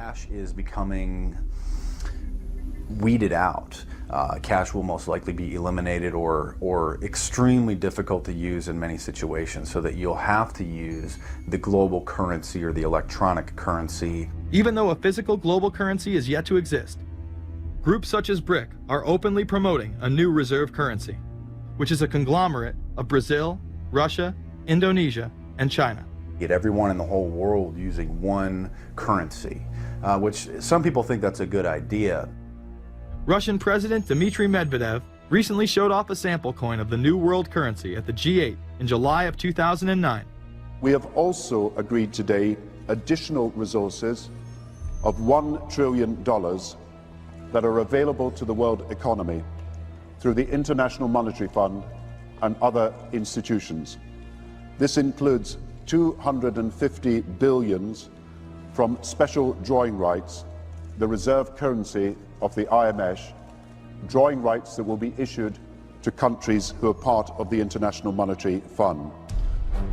cash is becoming weeded out. Cash will most likely be eliminated or extremely difficult to use in many situations, so that you'll have to use the global currency or the electronic currency. Even though a physical global currency is yet to exist, groups such as BRIC are openly promoting a new reserve currency, which is a conglomerate of Brazil, Russia, Indonesia, and China. Get everyone in the whole world using one currency, which some people think that's a good idea. Russian President Dmitry Medvedev recently showed off a sample coin of the new world currency at the G8 in July of 2009. We have also agreed today additional resources of $1 trillion that are available to the world economy through the International Monetary Fund and other institutions. This includes 250 billion from special drawing rights, the reserve currency of the IMF, drawing rights that will be issued to countries who are part of the International Monetary Fund.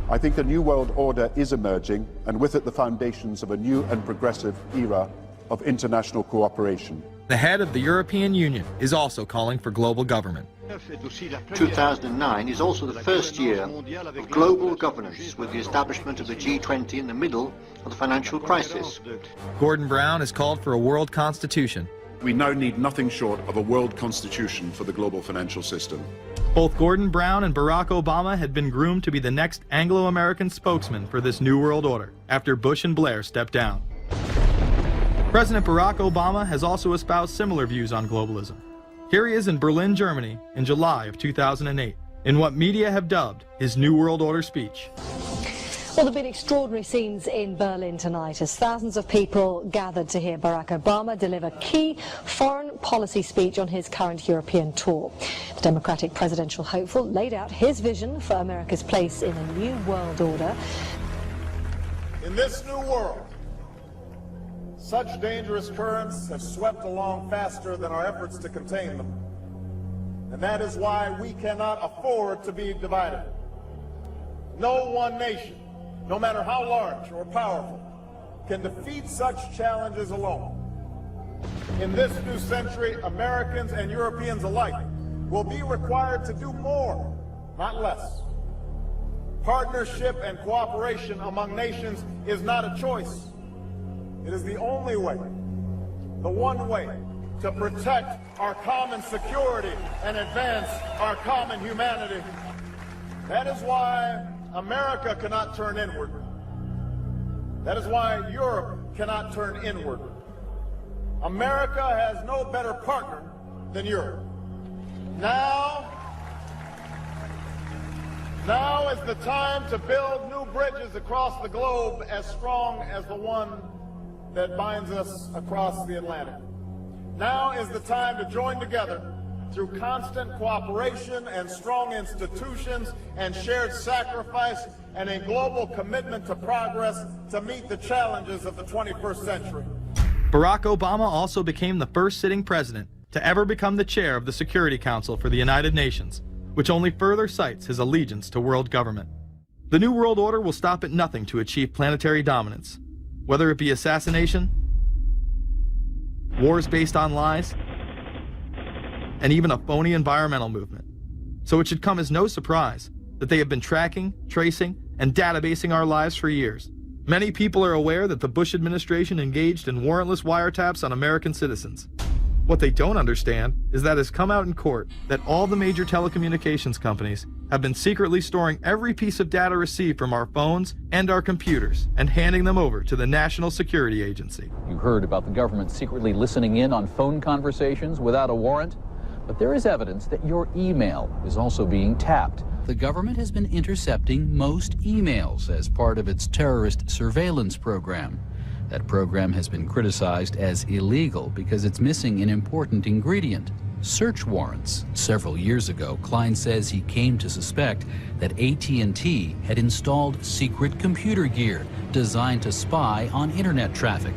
I think a new world order is emerging, and with it the foundations of a new and progressive era of international cooperation. The head of the European Union is also calling for global government. 2009 is also the first year of global governance, with the establishment of the G20 in the middle of the financial crisis. Gordon Brown has called for a world constitution. We now need nothing short of a world constitution for the global financial system. Both Gordon Brown and Barack Obama had been groomed to be the next Anglo-American spokesman for this new world order after Bush and Blair stepped down. President Barack Obama has also espoused similar views on globalism. Here he is in Berlin, Germany in July of 2008 in what media have dubbed his New World Order speech. Well, there have been extraordinary scenes in Berlin tonight as thousands of people gathered to hear Barack Obama deliver key foreign policy speech on his current European tour. The Democratic presidential hopeful laid out his vision for America's place in a new world order. In this new world, such dangerous currents have swept along faster than our efforts to contain them. And that is why we cannot afford to be divided. No one nation, no matter how large or powerful, can defeat such challenges alone. In this new century, Americans and Europeans alike will be required to do more, not less. Partnership and cooperation among nations is not a choice. It is the only way, the one way, to protect our common security and advance our common humanity. That is why America cannot turn inward. That is why Europe cannot turn inward. America has no better partner than Europe. Now is the time to build new bridges across the globe as strong as the one that binds us across the Atlantic. Now is the time to join together through constant cooperation and strong institutions and shared sacrifice and a global commitment to progress to meet the challenges of the 21st century. Barack Obama also became the first sitting president to ever become the chair of the Security Council for the United Nations, which only further cites his allegiance to world government. The New World Order will stop at nothing to achieve planetary dominance, whether it be assassination, wars based on lies, and even a phony environmental movement. So it should come as no surprise that they have been tracking, tracing, and databasing our lives for years. Many people are aware that the Bush administration engaged in warrantless wiretaps on American citizens. What they don't understand is that it's come out in court that all the major telecommunications companies have been secretly storing every piece of data received from our phones and our computers and handing them over to the National Security Agency. You heard about the government secretly listening in on phone conversations without a warrant, but there is evidence that your email is also being tapped. The government has been intercepting most emails as part of its terrorist surveillance program. That program has been criticized as illegal because it's missing an important ingredient: search warrants. Several years ago, Klein says he came to suspect that AT&T had installed secret computer gear designed to spy on internet traffic.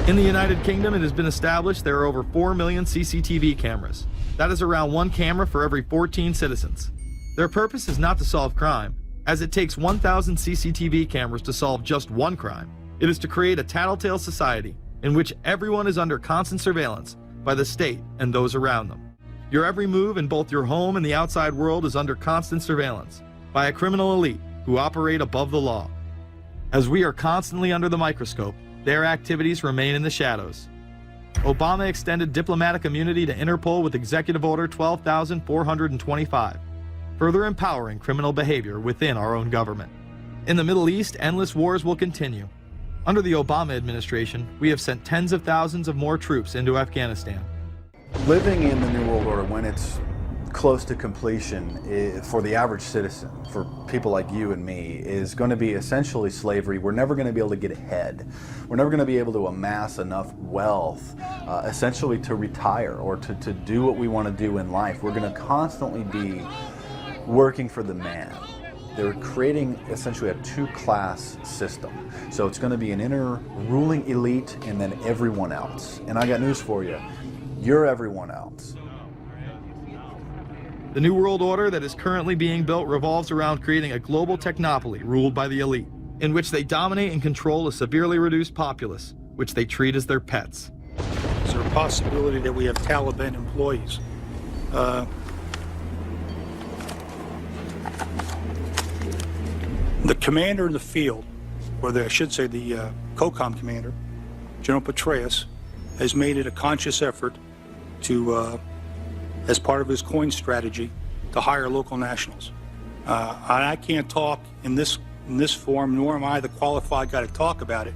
In the United Kingdom, it has been established there are over 4 million CCTV cameras. That is around 1 camera for every 14 citizens. Their purpose is not to solve crime, as it takes 1,000 CCTV cameras to solve just one crime. It is to create a tattletale society in which everyone is under constant surveillance by the state and those around them. Your every move in both your home and the outside world is under constant surveillance by a criminal elite who operate above the law. As we are constantly under the microscope, their activities remain in the shadows. Obama extended diplomatic immunity to Interpol with Executive Order 12,425, further empowering criminal behavior within our own government. In the Middle East, endless wars will continue. Under the Obama administration, we have sent tens of thousands of more troops into Afghanistan. Living in the New World Order, when it's close to completion, for the average citizen, for people like you and me, is going to be essentially slavery. We're never going to be able to get ahead. We're never going to be able to amass enough wealth, essentially to retire or to do what we want to do in life. We're going to constantly be working for the man. They're creating essentially a two-class system. So it's going to be an inner ruling elite and then everyone else. And I got news for you. You're everyone else. The New World Order that is currently being built revolves around creating a global technopoly ruled by the elite, in which they dominate and control a severely reduced populace, which they treat as their pets. Is there a possibility that we have Taliban employees? The commander in the field, or I should say the COCOM commander, General Petraeus, has made it a conscious effort to, as part of his coin strategy, to hire local nationals. I can't talk in this form, nor am I the qualified guy to talk about it,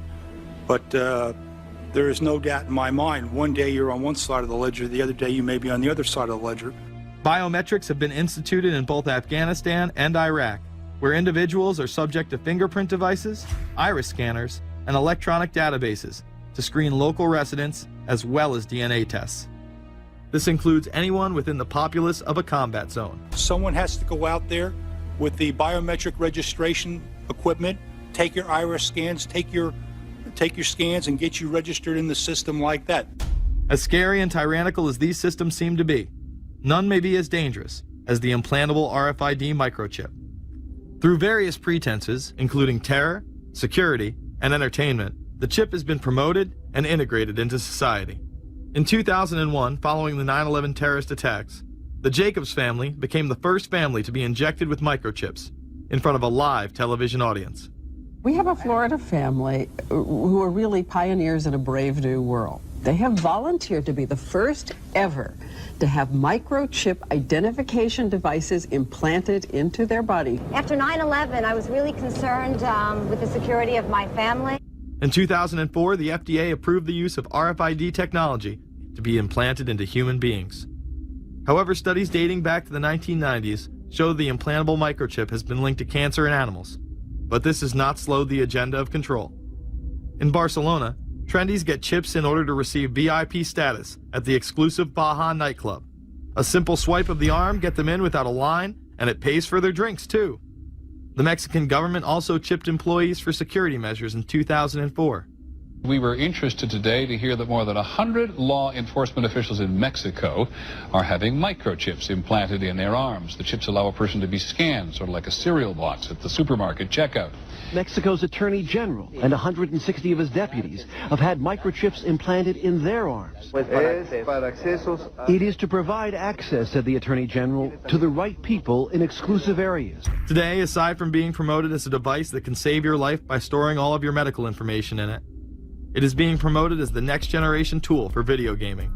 but there is no doubt in my mind, one day you're on one side of the ledger, the other day you may be on the other side of the ledger. Biometrics have been instituted in both Afghanistan and Iraq, where individuals are subject to fingerprint devices, iris scanners, and electronic databases to screen local residents as well as DNA tests. This includes anyone within the populace of a combat zone. Someone has to go out there with the biometric registration equipment, take your iris scans, take your scans and get you registered in the system like that. As scary and tyrannical as these systems seem to be, none may be as dangerous as the implantable RFID microchip. Through various pretenses, including terror, security, and entertainment, the chip has been promoted and integrated into society. In 2001, following the 9/11 terrorist attacks, the Jacobs family became the first family to be injected with microchips in front of a live television audience. We have a Florida family who are really pioneers in a brave new world. They have volunteered to be the first ever to have microchip identification devices implanted into their body. After 9/11, I was really concerned with the security of my family. In 2004, the FDA approved the use of RFID technology to be implanted into human beings. However, studies dating back to the 1990s show the implantable microchip has been linked to cancer in animals, but this has not slowed the agenda of control. In Barcelona, trendies get chips in order to receive VIP status at the exclusive Baja nightclub. A simple swipe of the arm gets them in without a line, and it pays for their drinks too. The Mexican government also chipped employees for security measures in 2004. We were interested today to hear that more than 100 law enforcement officials in Mexico are having microchips implanted in their arms. The chips allow a person to be scanned, sort of like a cereal box at the supermarket checkout. Mexico's Attorney General and 160 of his deputies have had microchips implanted in their arms. It is to provide access, said the Attorney General, to the right people in exclusive areas. Today, aside from being promoted as a device that can save your life by storing all of your medical information in it, it is being promoted as the next generation tool for video gaming.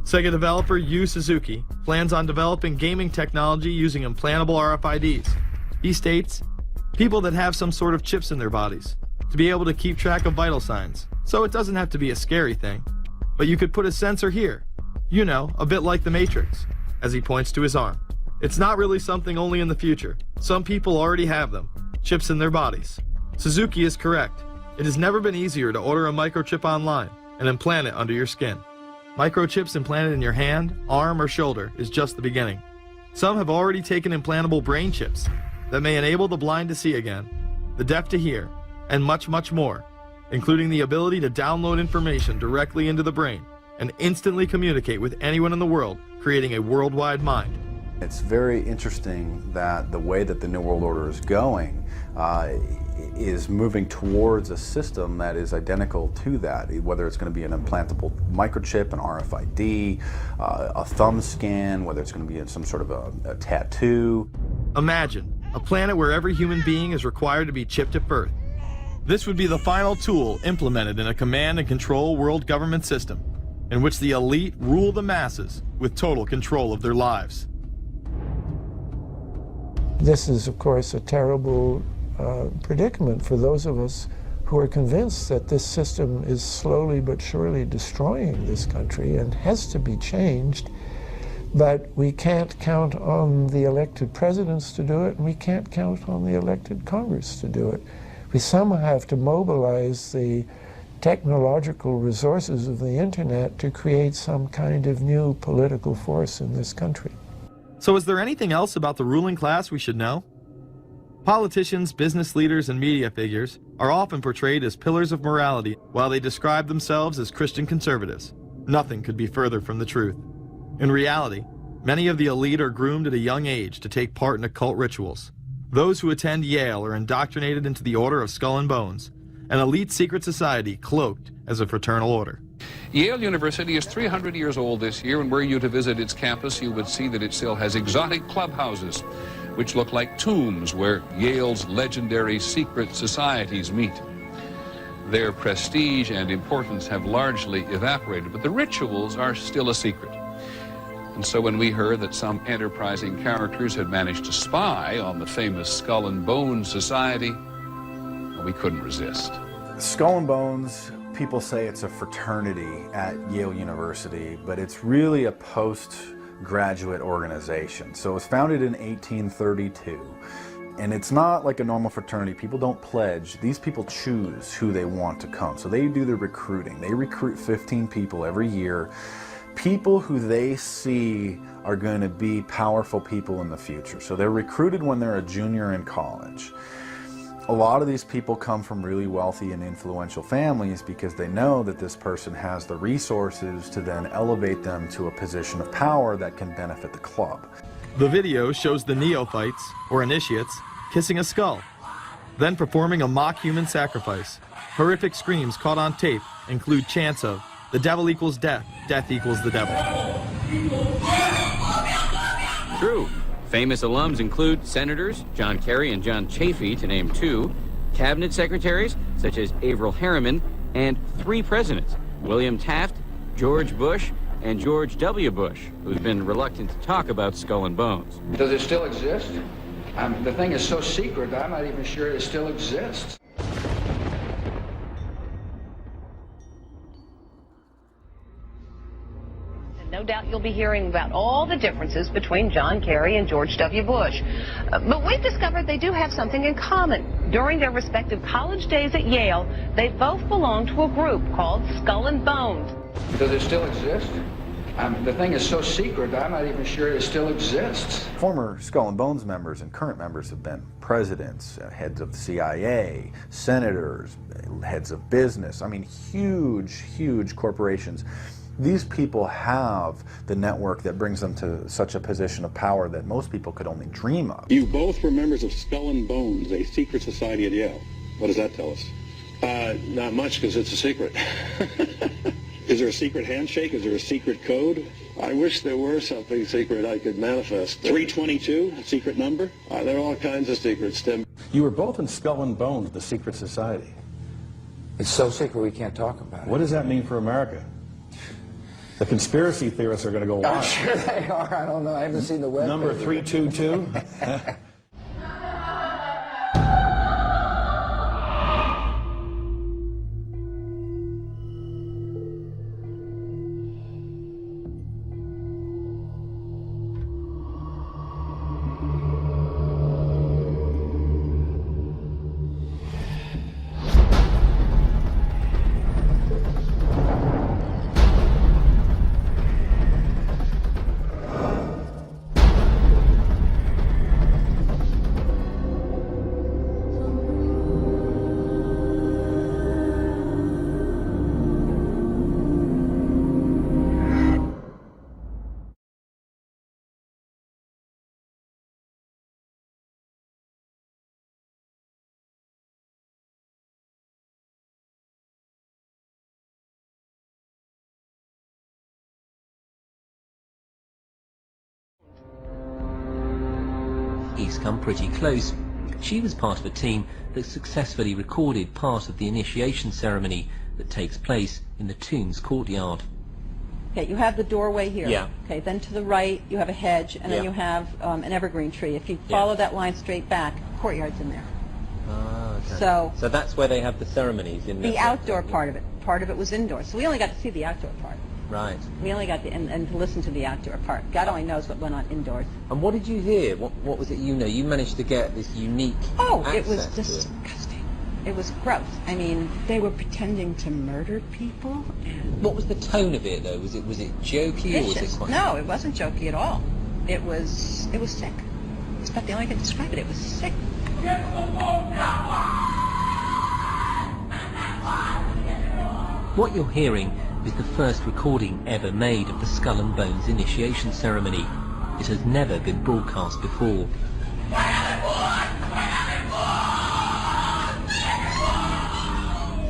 Sega developer Yu Suzuki plans on developing gaming technology using implantable RFIDs. He states, people that have some sort of chips in their bodies to be able to keep track of vital signs. So it doesn't have to be a scary thing, but you could put a sensor here, you know, a bit like the Matrix, as he points to his arm. It's not really something only in the future. Some people already have them, chips in their bodies. Suzuki is correct. It has never been easier to order a microchip online and implant it under your skin. Microchips implanted in your hand, arm, or shoulder is just the beginning. Some have already taken implantable brain chips that may enable the blind to see again, the deaf to hear, and much, much more, including the ability to download information directly into the brain and instantly communicate with anyone in the world, creating a worldwide mind. It's very interesting that the way that the New World Order is going, is moving towards a system that is identical to that, whether it's going to be an implantable microchip, an RFID, a thumb scan, whether it's going to be some sort of a tattoo. Imagine a planet where every human being is required to be chipped at birth. This would be the final tool implemented in a command and control world government system in which the elite rule the masses with total control of their lives. This is, of course, a terrible predicament for those of us who are convinced that this system is slowly but surely destroying this country and has to be changed. But we can't count on the elected presidents to do it, and we can't count on the elected Congress to do it. We somehow have to mobilize the technological resources of the internet to create some kind of new political force in this country. So is there anything else about the ruling class we should know? Politicians, business leaders, and media figures are often portrayed as pillars of morality while they describe themselves as Christian conservatives. Nothing could be further from the truth. In reality, many of the elite are groomed at a young age to take part in occult rituals. Those who attend Yale are indoctrinated into the Order of Skull and Bones, an elite secret society cloaked as a fraternal order. Yale University is 300 years old this year, and were you to visit its campus, you would see that it still has exotic clubhouses, which look like tombs where Yale's legendary secret societies meet. Their prestige and importance have largely evaporated, but the rituals are still a secret. And so when we heard that some enterprising characters had managed to spy on the famous Skull and Bones Society, we couldn't resist. Skull and Bones, people say it's a fraternity at Yale University, but it's really a postgraduate organization. So it was founded in 1832, and it's not like a normal fraternity. People don't pledge. These people choose who they want to come. So they do the recruiting. They recruit 15 people every year, people who they see are going to be powerful people in the future. So they're recruited when they're a junior in college. A lot of these people come from really wealthy and influential families because they know that this person has the resources to then elevate them to a position of power that can benefit the club. The video shows the neophytes, or initiates, kissing a skull, then performing a mock human sacrifice. Horrific screams caught on tape include chants of, "The devil equals death, death equals the devil." True. Famous alums include Senators John Kerry and John Chafee, to name two, cabinet secretaries such as Averell Harriman, and 3 presidents, William Taft, George Bush, and George W. Bush, who's been reluctant to talk about Skull and Bones. Does it still exist? The thing is so secret, I'm not even sure it still exists. No doubt you'll be hearing about all the differences between John Kerry and George W. Bush. But we've discovered they do have something in common. During their respective college days at Yale, they both belonged to a group called Skull and Bones. Does it still exist? The thing is so secret, I'm not even sure it still exists. Former Skull and Bones members and current members have been presidents, heads of the CIA, senators, heads of business. I mean, huge, huge corporations. These people have the network that brings them to such a position of power that most people could only dream of. You both were members of Skull and Bones, a secret society at Yale. What does that tell us? Not much, because it's a secret. Is there a secret handshake? Is there a secret code? I wish there were something secret I could manifest. 322, a secret number? There are all kinds of secrets, Tim. You were both in Skull and Bones, the secret society. It's so secret we can't talk about it. What does that mean for America? The conspiracy theorists are going to go wild. I'm sure they are. I don't know. I haven't seen the web. Number 322? he's come pretty close. She was part of a team that successfully recorded part of the initiation ceremony that takes place in the tomb's courtyard. Okay, you have the doorway here. Yeah. Okay, then to the right you have a hedge, and then you have an evergreen tree. If you follow that line straight back, courtyard's in there. Ah, okay. So that's where they have the ceremonies in the outdoor part of it. Part of it was indoors. So we only got to see the outdoor part. Right. We only got to, and to listen to the outdoor part. God only knows what went on indoors. And what did you hear? What was it you know? You managed to get this unique it was access disgusting. It was gross. I mean, they were pretending to murder people. What was the tone of it, though? Was it jokey, or was it quite... No, it wasn't jokey at all. It was sick. It's about the only way I can describe it. It was sick. What you're hearing is the first recording ever made of the Skull and Bones initiation ceremony. It has never been broadcast before.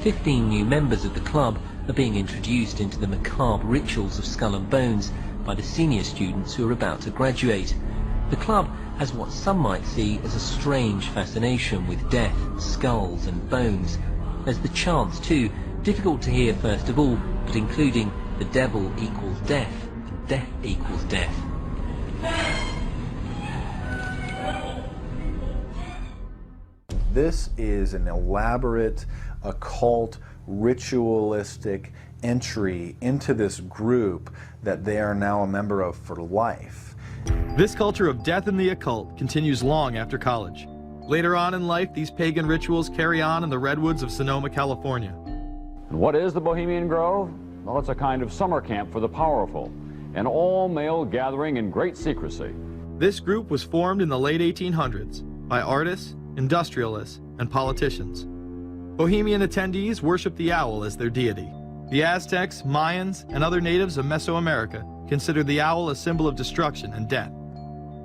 15 new members of the club are being introduced into the macabre rituals of Skull and Bones by the senior students who are about to graduate. The club has what some might see as a strange fascination with death, skulls and bones. There's the chants too, difficult to hear first of all, but including the devil equals death, and death equals death. This is an elaborate, occult, ritualistic entry into this group that they are now a member of for life. This culture of death and the occult continues long after college. Later on in life, these pagan rituals carry on in the redwoods of Sonoma, California. And what is the Bohemian Grove? Well, it's a kind of summer camp for the powerful, an all-male gathering in great secrecy. This group was formed in the late 1800s by artists, industrialists, and politicians. Bohemian attendees worship the owl as their deity. The Aztecs, Mayans, and other natives of Mesoamerica considered the owl a symbol of destruction and death.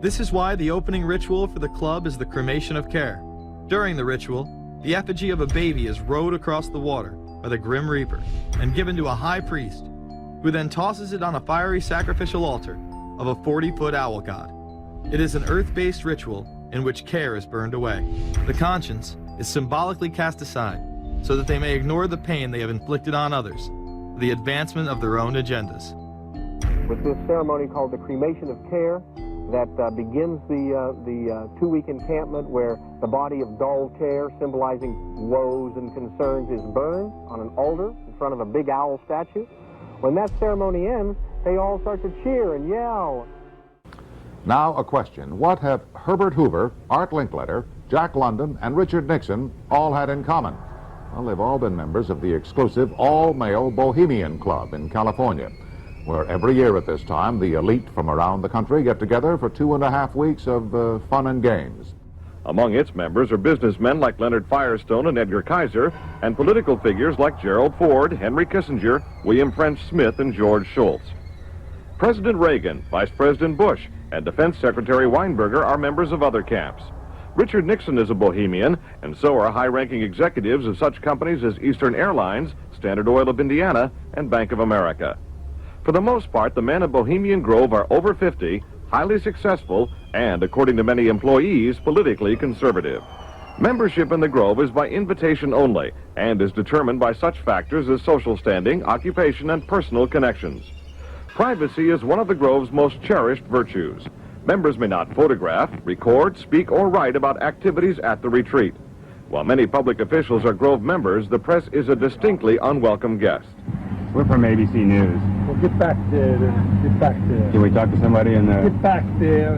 This is why the opening ritual for the club is the cremation of care. During the ritual, the effigy of a baby is rowed across the water by the Grim Reaper and given to a high priest, who then tosses it on a fiery sacrificial altar of a 40-foot owl god. It is an earth-based ritual in which care is burned away. The conscience is symbolically cast aside so that they may ignore the pain they have inflicted on others for the advancement of their own agendas. With this ceremony called the cremation of care, that begins the two-week encampment where the body of dull care, symbolizing woes and concerns, is burned on an altar in front of a big owl statue. When that ceremony ends, they all start to cheer and yell. Now a question. What have Herbert Hoover, Art Linkletter, Jack London, and Richard Nixon all had in common? Well, they've all been members of the exclusive all-male Bohemian Club in California, where every year at this time the elite from around the country get together for 2.5 weeks of fun and games. Among its members are businessmen like Leonard Firestone and Edgar Kaiser, and political figures like Gerald Ford, Henry Kissinger, William French Smith, and George Shultz. President Reagan, Vice President Bush, and Defense Secretary Weinberger are members of other camps. Richard Nixon is a Bohemian, and so are high-ranking executives of such companies as Eastern Airlines, Standard Oil of Indiana, and Bank of America. For the most part, the men of Bohemian Grove are over 50, highly successful, and, according to many employees, politically conservative. Membership in the Grove is by invitation only, and is determined by such factors as social standing, occupation, and personal connections. Privacy is one of the Grove's most cherished virtues. Members may not photograph, record, speak, or write about activities at the retreat. While many public officials are Grove members, the press is a distinctly unwelcome guest. We're from ABC News. Well, get back there. Get back there. Can we talk to somebody in there? Get back there.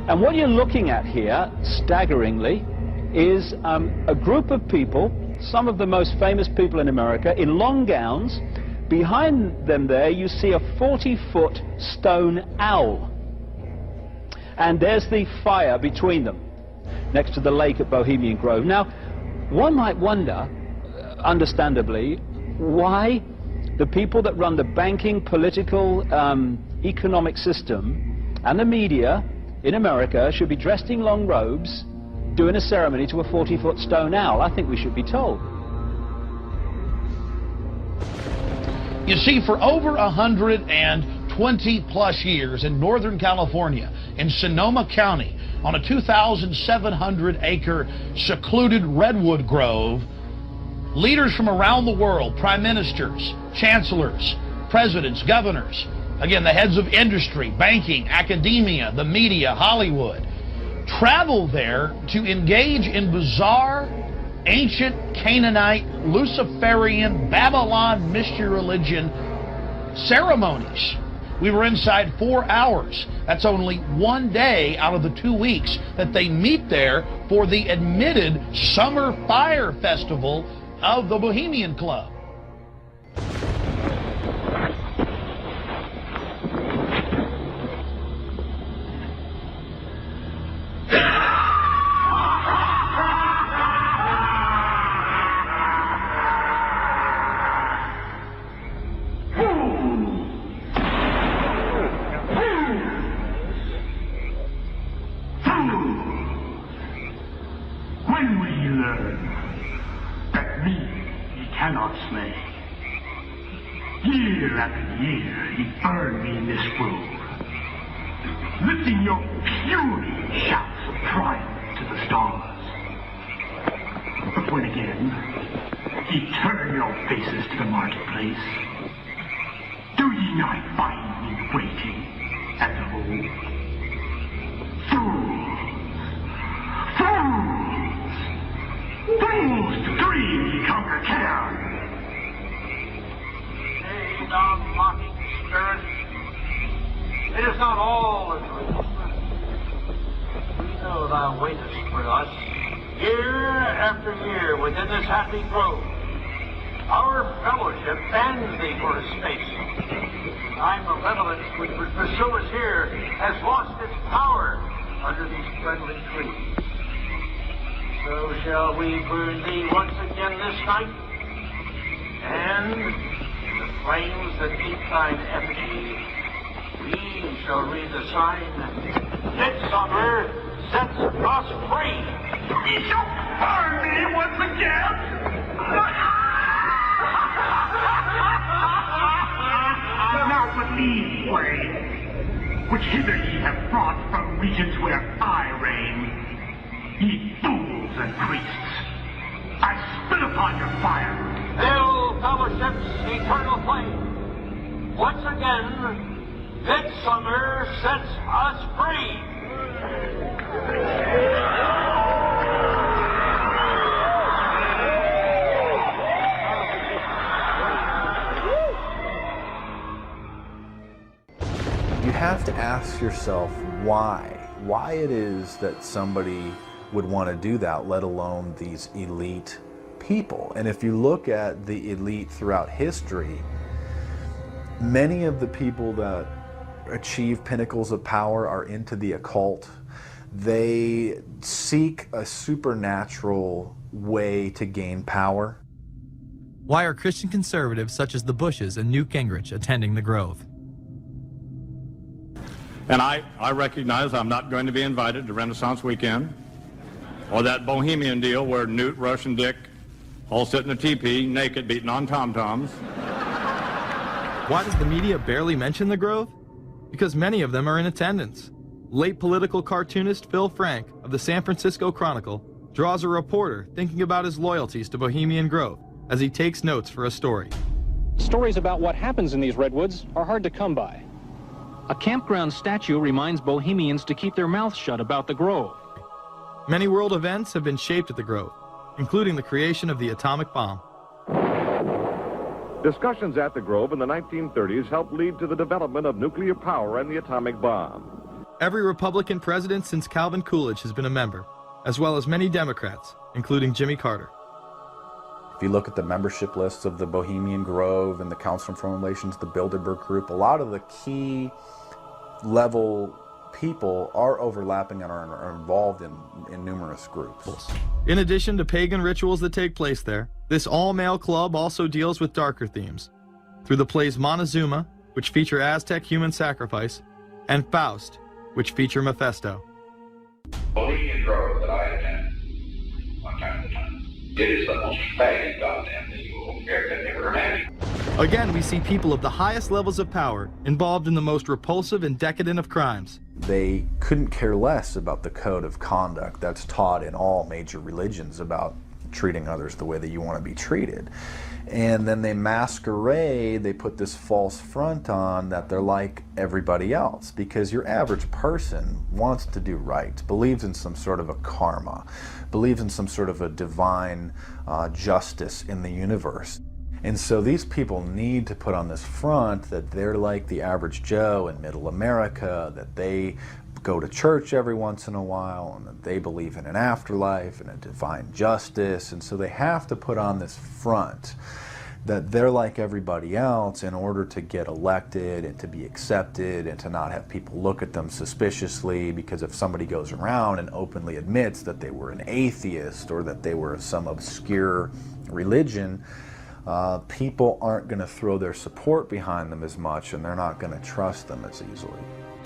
And what you're looking at here, staggeringly, is a group of people, some of the most famous people in America, in long gowns. Behind them there, you see a 40-foot stone owl. And there's the fire between them, next to the lake at Bohemian Grove. Now, one might wonder, understandably, why the people that run the banking, political, economic system and the media in America should be dressed in long robes doing a ceremony to a 40-foot stone owl. I think we should be told. You see, for over 120 plus years in Northern California, in Sonoma County, on a 2,700-acre secluded redwood grove, leaders from around the world, prime ministers, chancellors, presidents, governors, again, the heads of industry, banking, academia, the media, Hollywood, travel there to engage in bizarre, ancient Canaanite, Luciferian, Babylon mystery religion ceremonies. We were inside 4 hours. That's only one day out of the 2 weeks that they meet there for the admitted Summer Fire Festival of the Bohemian Club. When will you learn that me he cannot slay? Year after year he burned me in this grove, lifting your puny shouts of triumph to the stars. But when again he turned your faces to the marketplace, do ye not find me waiting as of old? Fools! Fools to dream ye conquer care! Nay, thou mocking spirit, it is not all a dream. We know thou waitest for us, year after year within this happy grove. Our fellowship bans thee for a space. Thy malevolence which would pursue us here has lost its power under these friendly trees. So shall we burn thee once again this night, and in the flames that keep thine effigy, we shall read the sign, Midsummer sets us free. Ye shall burn me once again! Now but these way, which hither ye have brought from regions where I reign, ye fools and priests, I spit upon your fire. Fill fellowship's eternal flame. Once again, Midsummer sets us free. You have to ask yourself why it is that somebody would want to do that, let alone these elite people. And if you look at the elite throughout history, many of the people that achieve pinnacles of power are into the occult. They seek a supernatural way to gain power. Why are Christian conservatives such as the Bushes and Newt Gingrich attending the Grove? And I recognize I'm not going to be invited to Renaissance Weekend or that Bohemian deal where Newt, Rush, and Dick all sit in a teepee naked beating on tom-toms. Why does the media barely mention the Grove? Because many of them are in attendance. Late political cartoonist Phil Frank of the San Francisco Chronicle draws a reporter thinking about his loyalties to Bohemian Grove as he takes notes for a story. Stories about what happens in these redwoods are hard to come by. A campground statue reminds Bohemians to keep their mouths shut about the Grove. Many world events have been shaped at the Grove, including the creation of the atomic bomb. Discussions at the Grove in the 1930s helped lead to the development of nuclear power and the atomic bomb. Every Republican president since Calvin Coolidge has been a member, as well as many Democrats, including Jimmy Carter. If you look at the membership lists of the Bohemian Grove and the Council on Foreign Relations, the Bilderberg Group, a lot of the key level people are overlapping and are involved in numerous groups. In addition to pagan rituals that take place there, this all-male club also deals with darker themes through the plays Montezuma, which feature Aztec human sacrifice, and Faust, which feature Mephisto. Bohemian Grove that I attend one time at a time. It is the most faggot goddamn thing you will ever imagine. Again, we see people of the highest levels of power involved in the most repulsive and decadent of crimes. They couldn't care less about the code of conduct that's taught in all major religions about treating others the way that you want to be treated. And then they masquerade, they put this false front on that they're like everybody else, because your average person wants to do right, believes in some sort of a karma, believes in some sort of a divine justice in the universe. And so these people need to put on this front that they're like the average Joe in middle America, that they go to church every once in a while, and that they believe in an afterlife and a divine justice. And so they have to put on this front that they're like everybody else in order to get elected and to be accepted and to not have people look at them suspiciously, because if somebody goes around and openly admits that they were an atheist or that they were some obscure religion, people aren't going to throw their support behind them as much, and they're not going to trust them as easily.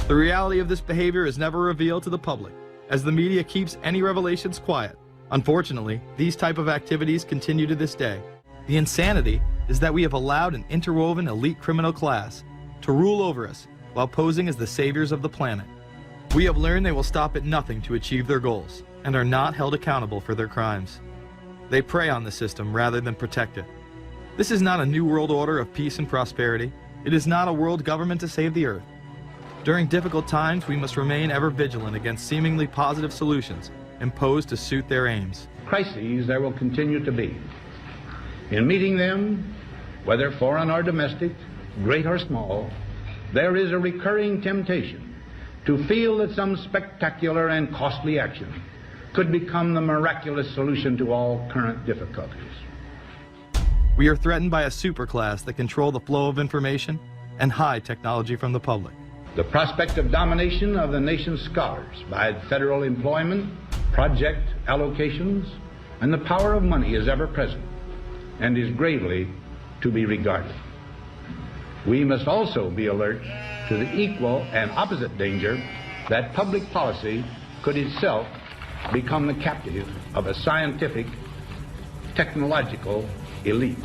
The reality of this behavior is never revealed to the public, as the media keeps any revelations quiet. Unfortunately, these type of activities continue to this day. The insanity is that we have allowed an interwoven elite criminal class to rule over us while posing as the saviors of the planet. We have learned they will stop at nothing to achieve their goals and are not held accountable for their crimes. They prey on the system rather than protect it. This is not a new world order of peace and prosperity. It is not a world government to save the earth. During difficult times, we must remain ever vigilant against seemingly positive solutions imposed to suit their aims. Crises there will continue to be. In meeting them, whether foreign or domestic, great or small, there is a recurring temptation to feel that some spectacular and costly action could become the miraculous solution to all current difficulties. We are threatened by a superclass that control the flow of information and hide technology from the public. The prospect of domination of the nation's scholars by federal employment, project allocations, and the power of money is ever present and is gravely to be regarded. We must also be alert to the equal and opposite danger that public policy could itself become the captive of a scientific, technological elite.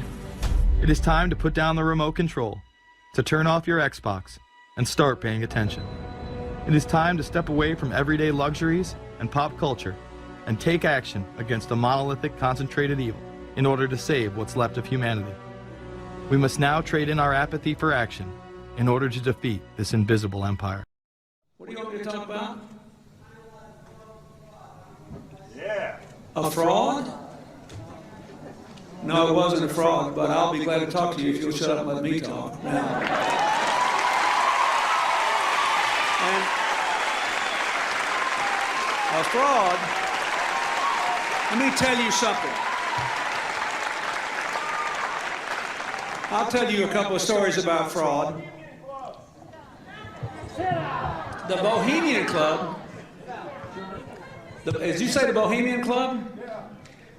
It is time to put down the remote control, to turn off your Xbox, and start paying attention. It is time to step away from everyday luxuries and pop culture and take action against a monolithic, concentrated evil in order to save what's left of humanity. We must now trade in our apathy for action in order to defeat this invisible empire. What do you want me to talk about? Yeah. A fraud? No, it wasn't a fraud, but I'll be glad to talk to you if you'll shut up and let me talk. Now. And a fraud, let me tell you something. I'll tell you a couple of stories about fraud. The Bohemian Club, did you say the Bohemian Club?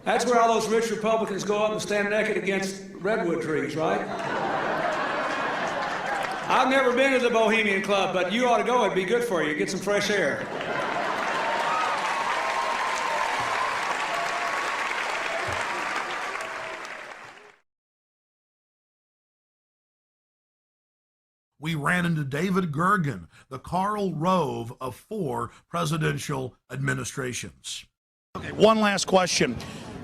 That's where all those rich Republicans go up and stand naked against redwood trees, right? I've never been to the Bohemian Club, but you ought to go. It'd be good for you. Get some fresh air. We ran into David Gergen, the Karl Rove of 4 presidential administrations. Okay, one last question.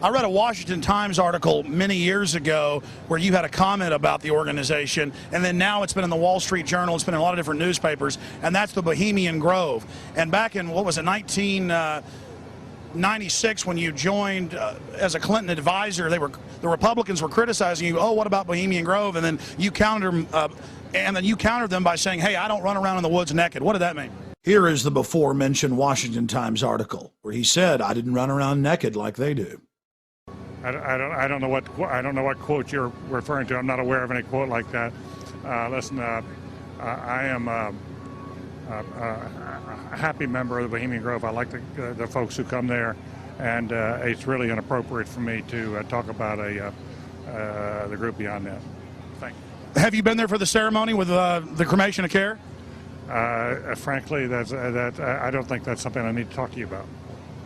I read a Washington Times article many years ago where you had a comment about the organization, and then now it's been in the Wall Street Journal, it's been in a lot of different newspapers, and that's the Bohemian Grove. And back in, what was it, 1996, when you joined as a Clinton advisor, the Republicans were criticizing you, oh, what about Bohemian Grove? And then you countered them by saying, hey, I don't run around in the woods naked. What did that mean? Here is the before-mentioned Washington Times article where he said, I didn't run around naked like they do. I don't know what quote you're referring to. I'm not aware of any quote like that. Listen, I am a happy member of the Bohemian Grove. I like the folks who come there, and it's really inappropriate for me to talk about the group beyond that. Thank you. Have you been there for the ceremony with the cremation of care? Frankly, I don't think that's something I need to talk to you about.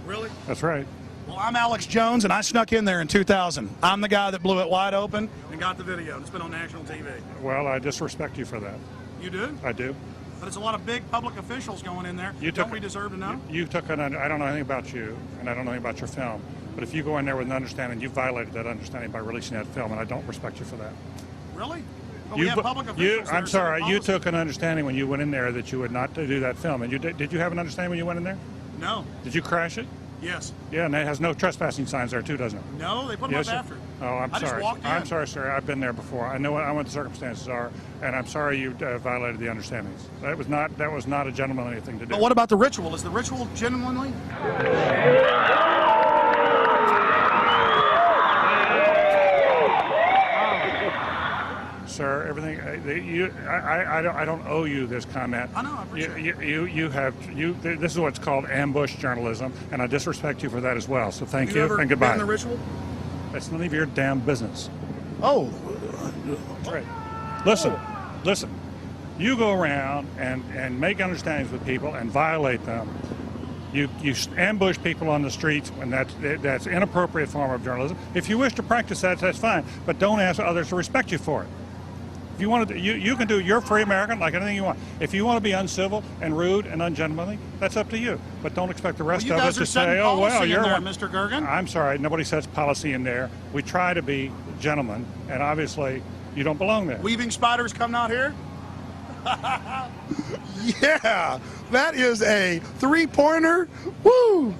Really? That's right. Well, I'm Alex Jones, and I snuck in there in 2000. I'm the guy that blew it wide open and got the video, and it's been on national TV. Well, I disrespect you for that. You do? I do. But it's a lot of big public officials going in there. Don't we deserve to know? You took an, I don't know anything about you, and I don't know anything about your film, but if you go in there with an understanding, you violated that understanding by releasing that film, and I don't respect you for that. Really? But we have public officials I'm there sorry, setting you policy. took an understanding when you went in there that you would not do that film, and did you have an understanding when you went in there? No. Did you crash it? Yes. Yeah, and it has no trespassing signs there too, doesn't it? No, they put them up after. Oh, I'm I sorry. just walked in. I'm sorry, sir. I've been there before. I know what the circumstances are, and I'm sorry you violated the understandings. That was not a gentlemanly thing to do. But what about the ritual? Is the ritual genuinely? Sir, everything I don't owe you this comment. I know, I appreciate it. This is what's called ambush journalism, and I disrespect you for that as well. So thank you ever and goodbye. been in the ritual? That's none of your damn business. Oh. Right. Listen. You go around and make understandings with people and violate them. You ambush people on the streets, and that's inappropriate form of journalism. If you wish to practice that, that's fine, but don't ask others to respect you for it. If you want to, you can do. You're free American, like anything you want. If you want to be uncivil and rude and ungentlemanly, that's up to you. But don't expect the rest of us to say, "Oh well, you're there, Mr. Gergen." I'm sorry, nobody sets policy in there. We try to be gentlemen, and obviously, you don't belong there. Weaving spiders coming out here? Yeah, that is a three-pointer. Woo!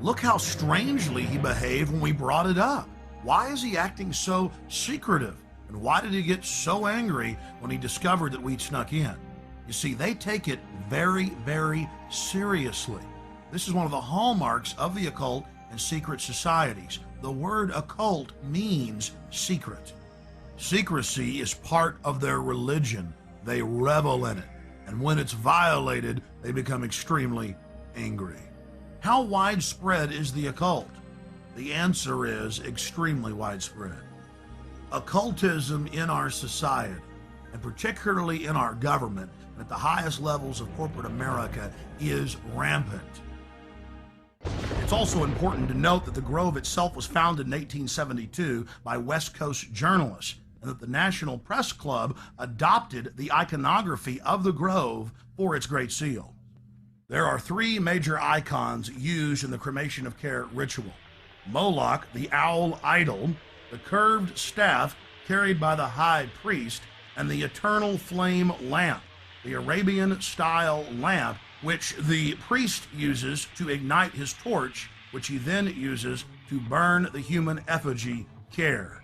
Look how strangely he behaved when we brought it up. Why is he acting so secretive? And why did he get so angry when he discovered that we'd snuck in? You see, they take it very, very seriously. This is one of the hallmarks of the occult and secret societies. The word occult means secret. Secrecy is part of their religion. They revel in it. And when it's violated, they become extremely angry. How widespread is the occult? The answer is extremely widespread. Occultism in our society, and particularly in our government, and at the highest levels of corporate America, is rampant. It's also important to note that the Grove itself was founded in 1872 by West Coast journalists, and that the National Press Club adopted the iconography of the Grove for its Great Seal. There are three major icons used in the cremation of care ritual: Moloch, the owl idol, the curved staff carried by the high priest, and the eternal flame lamp, the Arabian-style lamp, which the priest uses to ignite his torch, which he then uses to burn the human effigy care.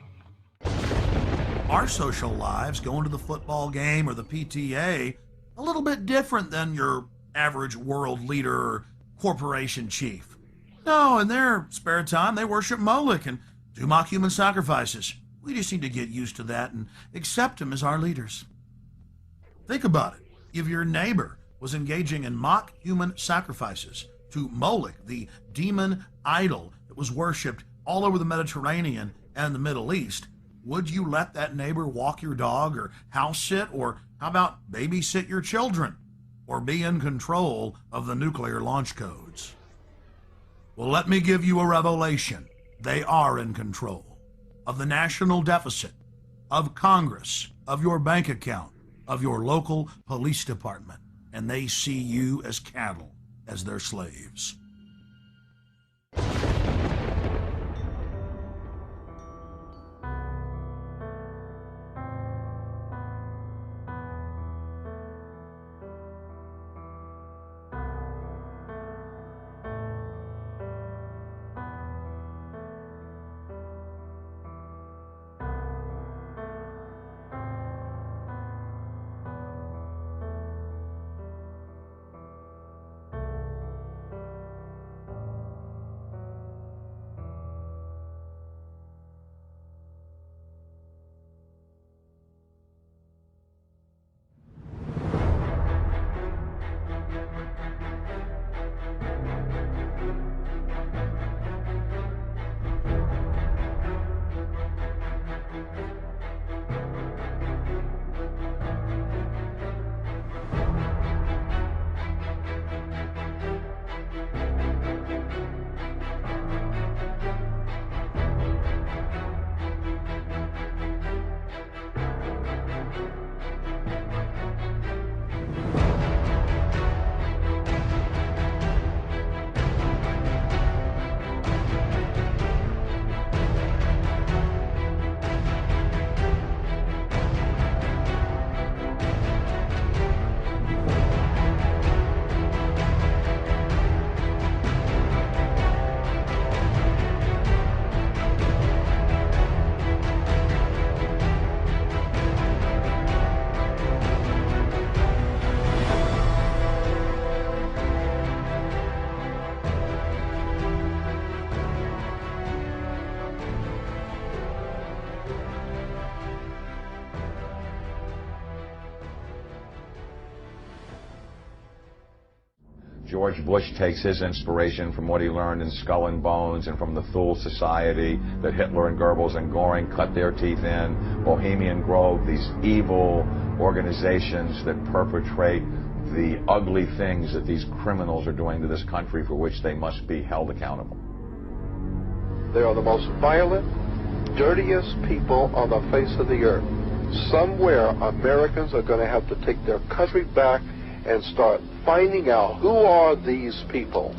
Our social lives, going to the football game or the PTA, a little bit different than your average world leader or corporation chief. No, in their spare time, they worship Moloch and do mock human sacrifices. We just need to get used to that and accept them as our leaders. Think about it. If your neighbor was engaging in mock human sacrifices to Moloch, the demon idol that was worshipped all over the Mediterranean and the Middle East, would you let that neighbor walk your dog or house sit, or how about babysit your children, or be in control of the nuclear launch codes? Well, let me give you a revelation. They are in control of the national deficit, of Congress, of your bank account, of your local police department, and they see you as cattle, as their slaves. George Bush takes his inspiration from what he learned in Skull and Bones and from the Thule Society that Hitler and Goebbels and Goring cut their teeth in. Bohemian Grove, these evil organizations that perpetrate the ugly things that these criminals are doing to this country, for which they must be held accountable. They are the most violent, dirtiest people on the face of the earth. Somewhere Americans are going to have to take their country back and start finding out who are these people.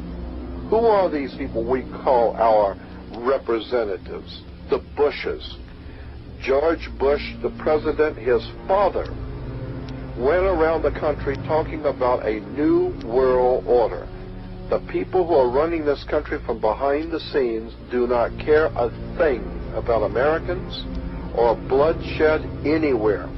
Who are these people we call our representatives, the Bushes. George Bush, the president, his father, went around the country talking about a new world order. The people who are running this country from behind the scenes do not care a thing about Americans or bloodshed anywhere.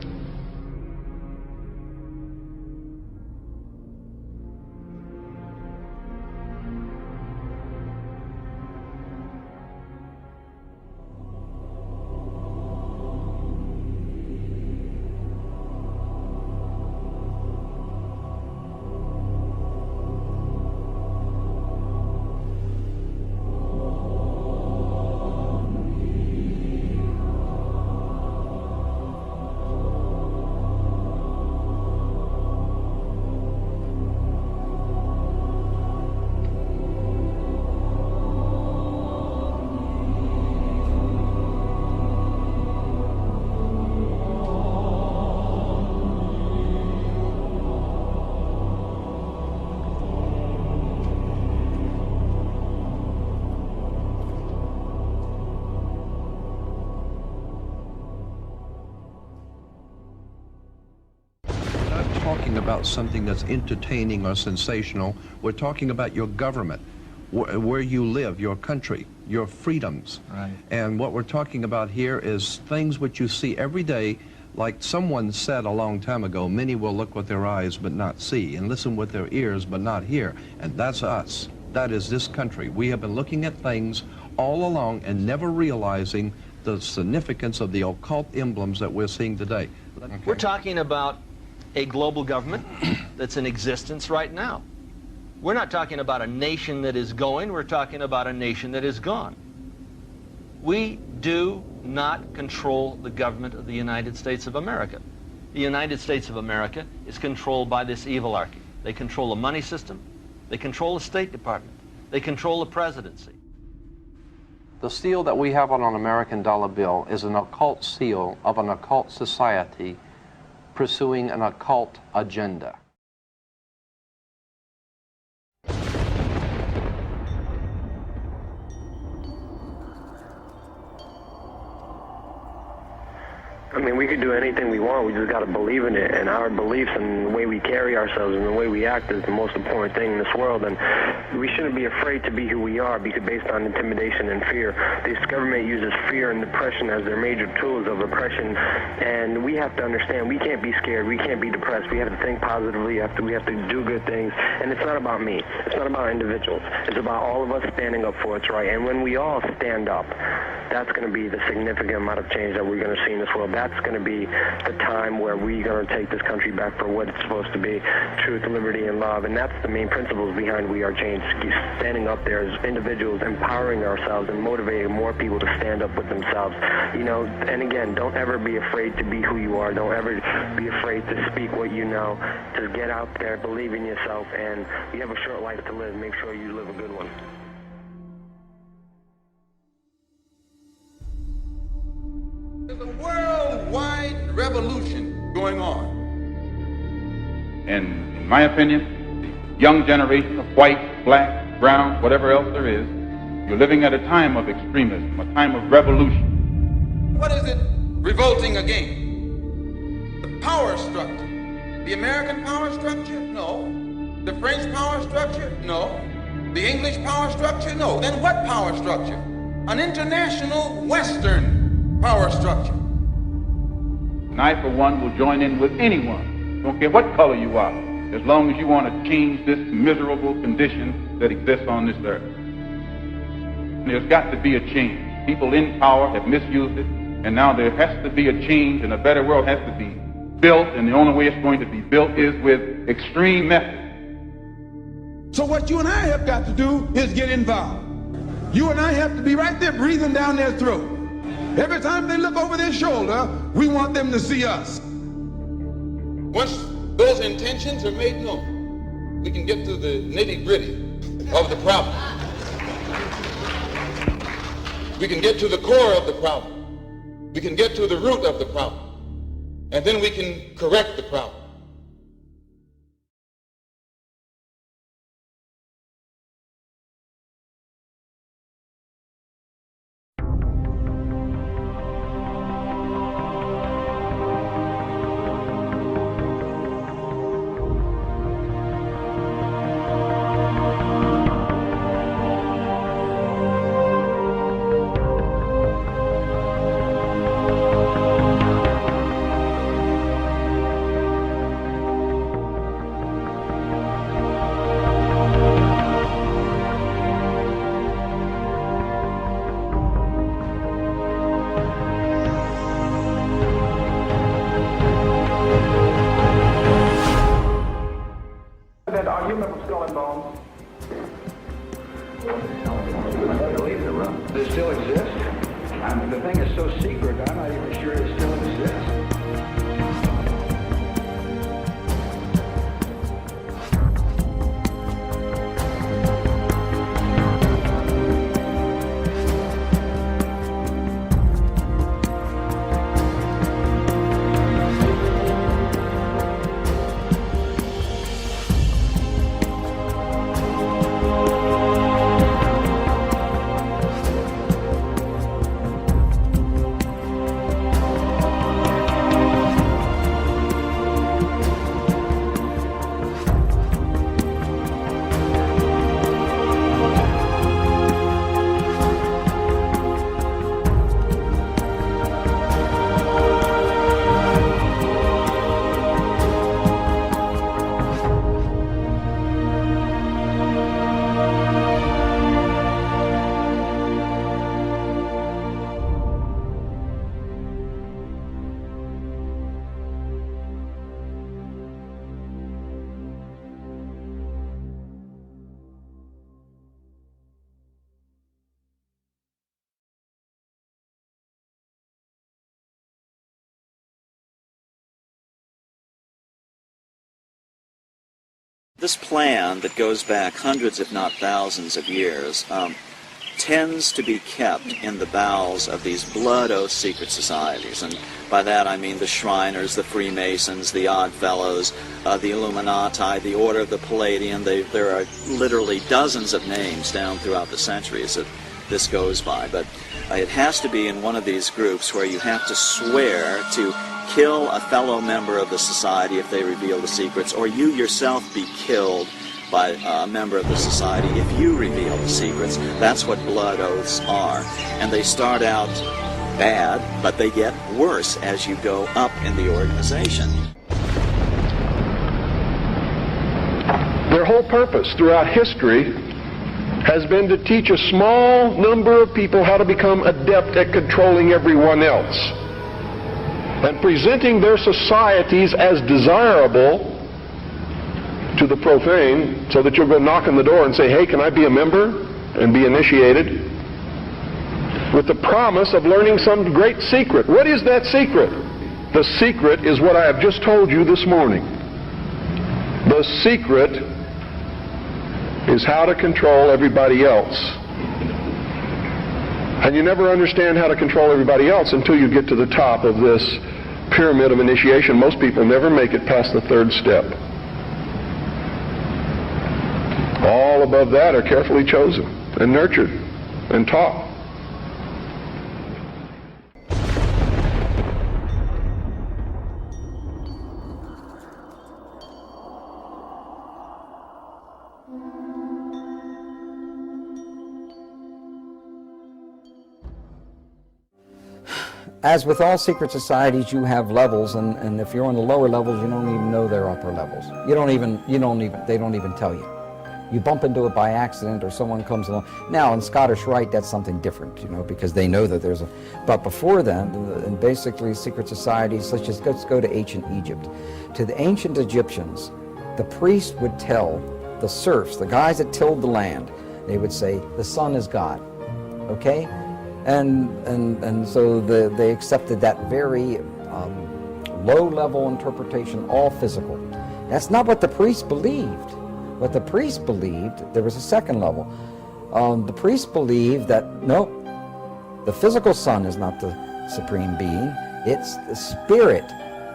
About something that's entertaining or sensational. We're talking about your government, where you live, your country, your freedoms. Right. And what we're talking about here is things which you see every day. Like someone said a long time ago, many will look with their eyes but not see, and listen with their ears but not hear. And that's us. That is this country. We have been looking at things all along and never realizing the significance of the occult emblems that we're seeing today. Okay. We're talking about a global government that's in existence right now. We're not talking about a nation that is going, we're talking about a nation that is gone. We do not control the government of the United States of America. The United States of America is controlled by this evilarchy. They control the money system, they control the State Department, they control the presidency. The seal that we have on an American dollar bill is an occult seal of an occult society pursuing an occult agenda. I mean, we could do anything we want. We just got to believe in it. And our beliefs and the way we carry ourselves and the way we act is the most important thing in this world. And we shouldn't be afraid to be who we are, because based on intimidation and fear. This government uses fear and depression as their major tools of oppression. And we have to understand we can't be scared. We can't be depressed. We have to think positively. We have to do good things. And it's not about me. It's not about individuals. It's about all of us standing up for what's right. And when we all stand up, that's going to be the significant amount of change that we're going to see in this world. That's going to be the time where we're going to take this country back for what it's supposed to be, truth, liberty, and love. And that's the main principles behind We Are Change. Standing up there as individuals, empowering ourselves and motivating more people to stand up with themselves. You know, and again, don't ever be afraid to be who you are. Don't ever be afraid to speak what you know. Just get out there, believe in yourself, and you have a short life to live. Make sure you live a good one. There's a worldwide revolution going on. And in my opinion, the young generation of white, black, brown, whatever else there is, you're living at a time of extremism, a time of revolution. What is it revolting against? The power structure. The American power structure? No. The French power structure? No. The English power structure? No. Then what power structure? An international Western power structure. And I, for one, will join in with anyone, don't care what color you are, as long as you want to change this miserable condition that exists on this earth. And there's got to be a change. People in power have misused it, and now there has to be a change, and a better world has to be built, and the only way it's going to be built is with extreme methods. So what you and I have got to do is get involved. You and I have to be right there breathing down their throat. Every time they look over their shoulder, we want them to see us. Once those intentions are made known, we can get to the nitty-gritty of the problem. We can get to the core of the problem. We can get to the root of the problem. And then we can correct the problem. They still exist? The thing is so secret, I'm not even sure it still exists. This plan that goes back hundreds, if not thousands of years, tends to be kept in the bowels of these blood oath secret societies. And by that I mean the Shriners, the Freemasons, the Oddfellows, the Illuminati, the Order of the Palladian. There are literally dozens of names down throughout the centuries that this goes by. But it has to be in one of these groups where you have to swear to kill a fellow member of the society if they reveal the secrets, or you yourself be killed by a member of the society if you reveal the secrets. That's what blood oaths are. And they start out bad, but they get worse as you go up in the organization. Their whole purpose throughout history has been to teach a small number of people how to become adept at controlling everyone else, and presenting their societies as desirable to the profane, so that you'll go knock on the door and say, hey, can I be a member? And be initiated, with the promise of learning some great secret. What is that secret? The secret is what I have just told you this morning. The secret is how to control everybody else. And you never understand how to control everybody else until you get to the top of this pyramid of initiation. Most people never make it past the third step. All above that are carefully chosen and nurtured and taught. As with all secret societies, you have levels, and if you're on the lower levels, you don't even know they're upper levels. They don't even tell you. You bump into it by accident, or someone comes along. Now, in Scottish Rite, that's something different, because they know that there's a... But before then, and basically secret societies, let's go to ancient Egypt. To the ancient Egyptians, the priest would tell the serfs, the guys that tilled the land, they would say, the sun is God, okay? And so they accepted that very low-level interpretation, all physical. That's not what the priests believed. What the priests believed, there was a second level. The priests believed that, no, the physical sun is not the supreme being. It's the spirit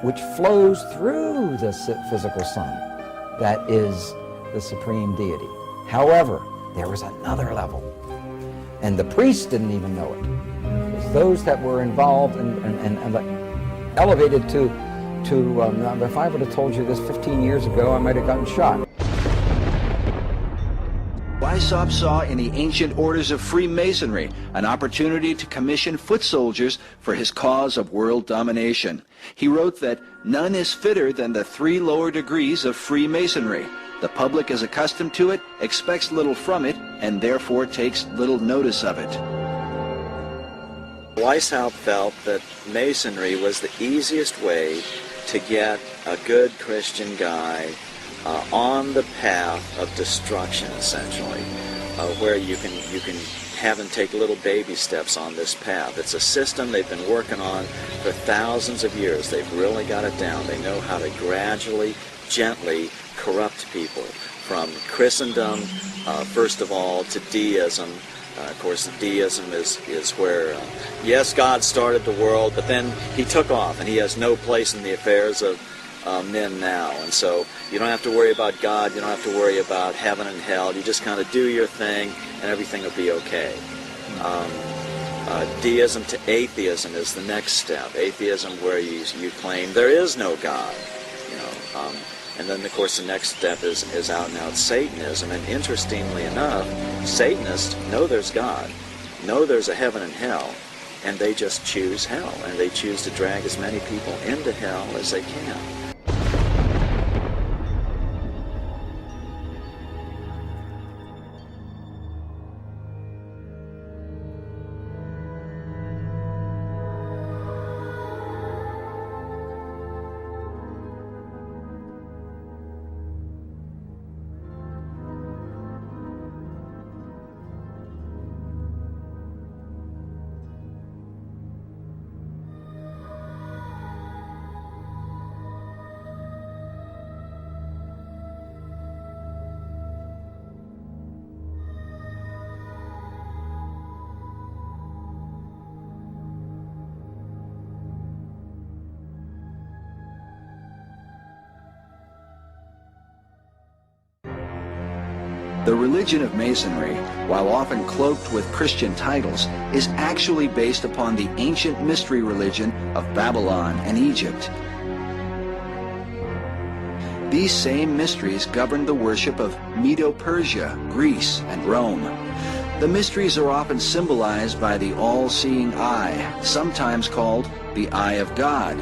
which flows through the physical sun that is the supreme deity. However, there was another level, and the priests didn't even know it. It was those that were involved and elevated to if I would have told you this 15 years ago, I might have gotten shot. Weishaupt saw in the ancient orders of Freemasonry an opportunity to commission foot soldiers for his cause of world domination. He wrote that none is fitter than the 3 lower degrees of Freemasonry. The public is accustomed to it, expects little from it, and therefore takes little notice of it. Weishaupt felt that Masonry was the easiest way to get a good Christian guy on the path of destruction, essentially, where you can have them take little baby steps on this path. It's a system they've been working on for thousands of years. They've really got it down. They know how to gradually, gently corrupt people from Christendom, first of all, to deism. Of course, deism is where, yes, God started the world, but then he took off, and he has no place in the affairs of men now. And so you don't have to worry about God, you don't have to worry about heaven and hell. You just kind of do your thing, and everything will be okay. Deism to atheism is the next step. Atheism, where you claim there is no God, you know. And then, of course, the next step is out-and-out Satanism. And interestingly enough, Satanists know there's God, know there's a heaven and hell, and they just choose hell, and they choose to drag as many people into hell as they can. The religion of Masonry, while often cloaked with Christian titles, is actually based upon the ancient mystery religion of Babylon and Egypt. These same mysteries governed the worship of Medo-Persia, Greece, and Rome. The mysteries are often symbolized by the all-seeing eye, sometimes called the Eye of God.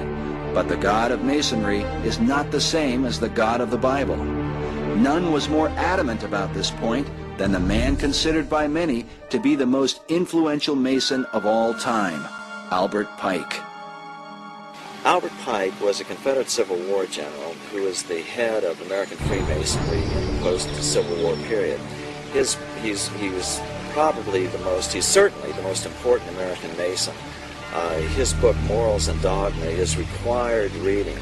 But the God of Masonry is not the same as the God of the Bible. None was more adamant about this point than the man considered by many to be the most influential Mason of all time, Albert Pike. Albert Pike was a Confederate Civil War general who was the head of American Freemasonry in the post-Civil War period. He was probably he's certainly the most important American Mason. His book, Morals and Dogma, is required reading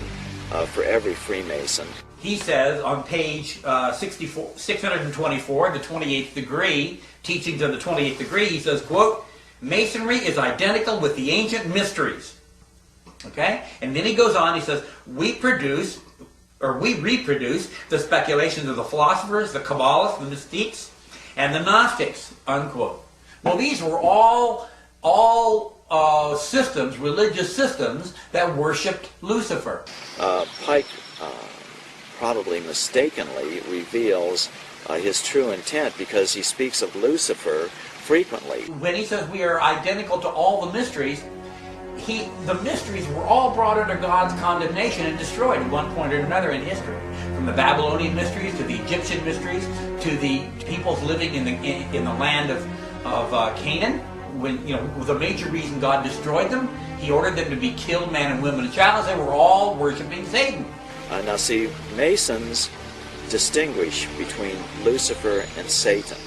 for every Freemason. He says on page 624, the 28th degree, Teachings of the 28th Degree, he says, quote, Masonry is identical with the ancient mysteries. Okay? And then he goes on, he says, we reproduce the speculations of the philosophers, the Kabbalists, the mystiques, and the Gnostics, unquote. Well, these were all systems, religious systems, that worshipped Lucifer. Pike probably mistakenly reveals his true intent because he speaks of Lucifer frequently. When he says we are identical to all the mysteries, the mysteries were all brought under God's condemnation and destroyed at one point or another in history. From the Babylonian mysteries to the Egyptian mysteries to the peoples living in the land of Canaan. When the major reason God destroyed them, he ordered them to be killed, man and women and child, as they were all worshiping Satan. Now see, Masons distinguish between Lucifer and Satan.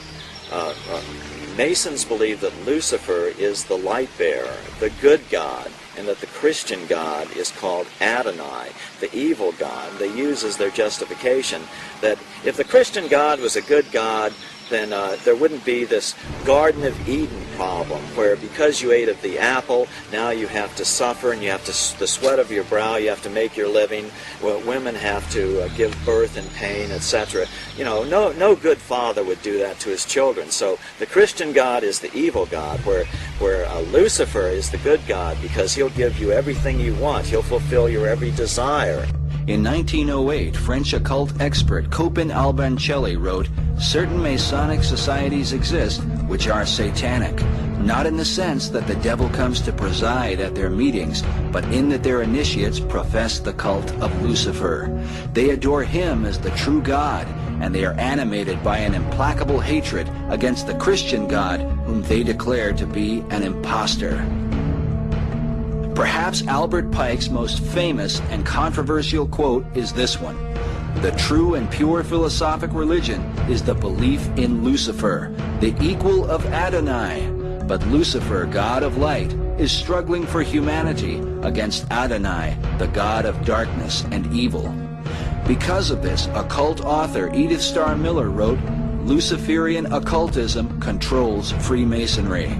Masons believe that Lucifer is the light bearer, the good God, and that the Christian God is called Adonai, the evil God. They use as their justification that if the Christian God was a good God, then there wouldn't be this Garden of Eden problem where because you ate of the apple, now you have to suffer and you have to, the sweat of your brow, you have to make your living. Well, women have to give birth in pain, etc. You know, no good father would do that to his children. So the Christian God is the evil God, where Lucifer is the good God because he'll give you everything you want. He'll fulfill your every desire. In 1908, French occult expert Copin Albancelli wrote, "Certain Masonic societies exist which are satanic, not in the sense that the devil comes to preside at their meetings, but in that their initiates profess the cult of Lucifer. They adore him as the true God, and they are animated by an implacable hatred against the Christian God, whom they declare to be an impostor." Perhaps Albert Pike's most famous and controversial quote is this one: "The true and pure philosophic religion is the belief in Lucifer, the equal of Adonai. But Lucifer, God of light, is struggling for humanity against Adonai, the God of darkness and evil." Because of this, occult author Edith Starr Miller wrote, "Luciferian occultism controls Freemasonry."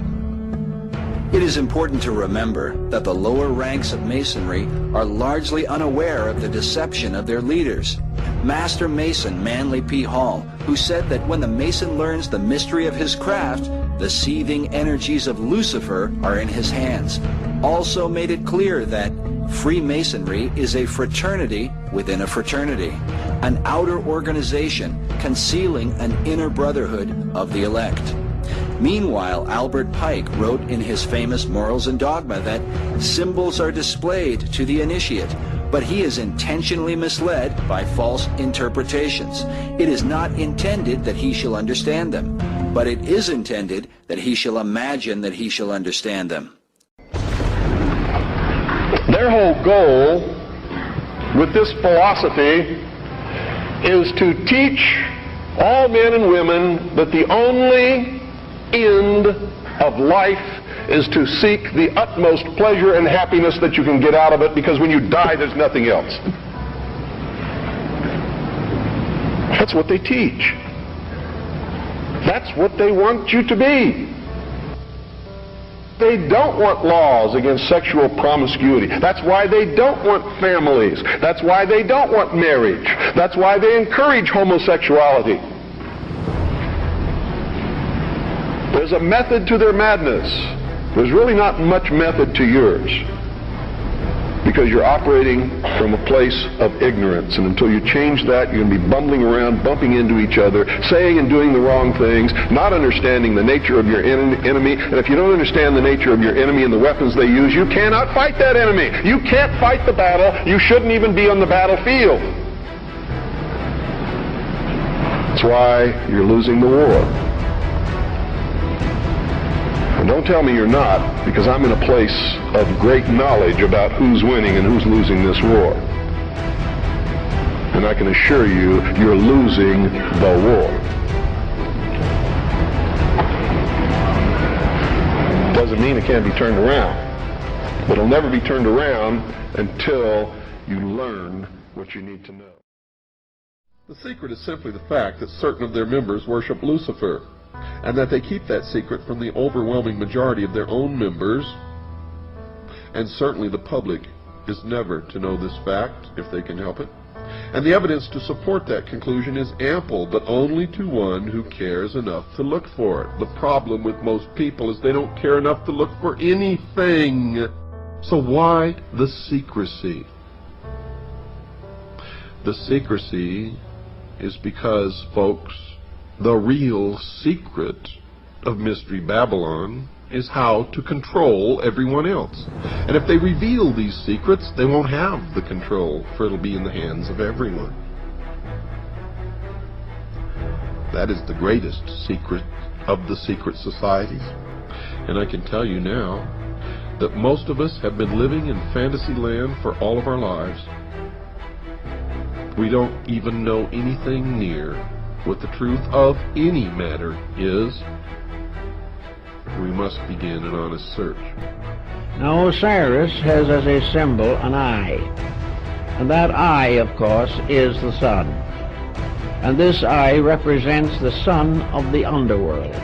It is important to remember that the lower ranks of Masonry are largely unaware of the deception of their leaders. Master Mason Manly P. Hall, who said that when the Mason learns the mystery of his craft, the seething energies of Lucifer are in his hands, also made it clear that Freemasonry is a fraternity within a fraternity, an outer organization concealing an inner brotherhood of the elect. Meanwhile, Albert Pike wrote in his famous Morals and Dogma that symbols are displayed to the initiate, but he is intentionally misled by false interpretations. It is not intended that he shall understand them, but it is intended that he shall imagine that he shall understand them. Their whole goal with this philosophy is to teach all men and women that the only end of life is to seek the utmost pleasure and happiness that you can get out of it, because when you die, there's nothing else. That's what they teach. That's what they want you to be. They don't want laws against sexual promiscuity. That's why they don't want families. That's why they don't want marriage. That's why they encourage homosexuality. There's a method to their madness. There's really not much method to yours, because you're operating from a place of ignorance, and until you change that, you're going to be bumbling around, bumping into each other, saying and doing the wrong things, not understanding the nature of your enemy. And if you don't understand the nature of your enemy and the weapons they use, you cannot fight that enemy. You can't fight the battle. You shouldn't even be on the battlefield. That's why you're losing the war. And don't tell me you're not, because I'm in a place of great knowledge about who's winning and who's losing this war. And I can assure you, you're losing the war. Doesn't mean it can't be turned around, but it'll never be turned around until you learn what you need to know. The secret is simply the fact that certain of their members worship Lucifer, and that they keep that secret from the overwhelming majority of their own members, and certainly the public is never to know this fact if they can help it. And the evidence to support that conclusion is ample, but only to one who cares enough to look for it. The problem with most people is they don't care enough to look for anything. So why the secrecy? The secrecy is because, folks, the real secret of Mystery Babylon is how to control everyone else. And if they reveal these secrets, they won't have the control, for it'll be in the hands of everyone. That is the greatest secret of the secret societies. And I can tell you now that most of us have been living in fantasy land for all of our lives. we don't even know anything near what the truth of any matter is, we must begin an honest search. Now Osiris has as a symbol an eye, and that eye, of course, is the sun. And this eye represents the son of the underworld.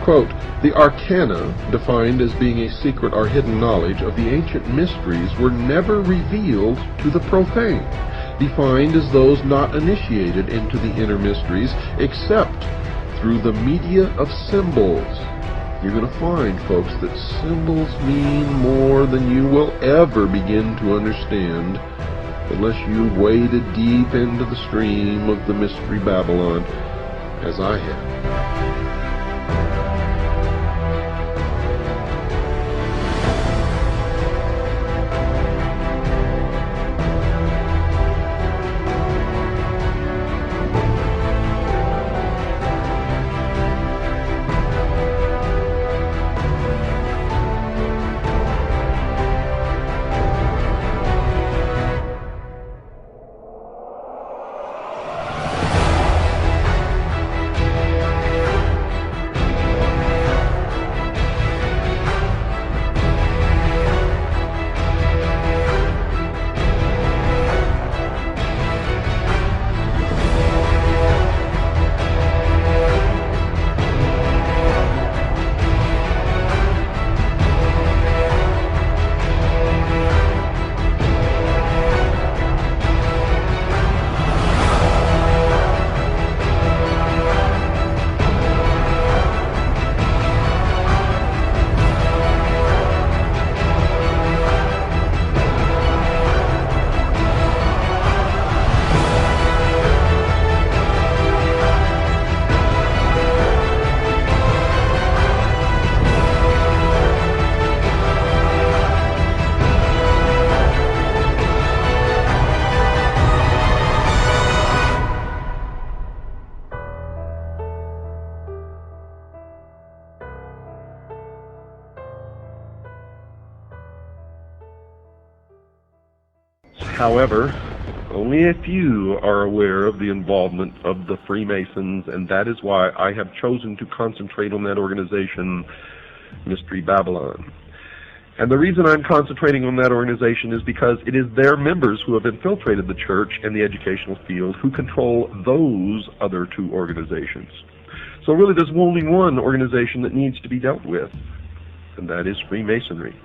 Quote, the arcana, defined as being a secret or hidden knowledge of the ancient mysteries, were never revealed to the profane, defined as those not initiated into the inner mysteries except through the media of symbols. You're going to find, folks, that symbols mean more than you will ever begin to understand unless you waded deep into the stream of the Mystery Babylon, as I have. However, only a few are aware of the involvement of the Freemasons, and that is why I have chosen to concentrate on that organization, Mystery Babylon. And the reason I'm concentrating on that organization is because it is their members who have infiltrated the church and the educational field who control those other two organizations. So really there's only one organization that needs to be dealt with, and that is Freemasonry.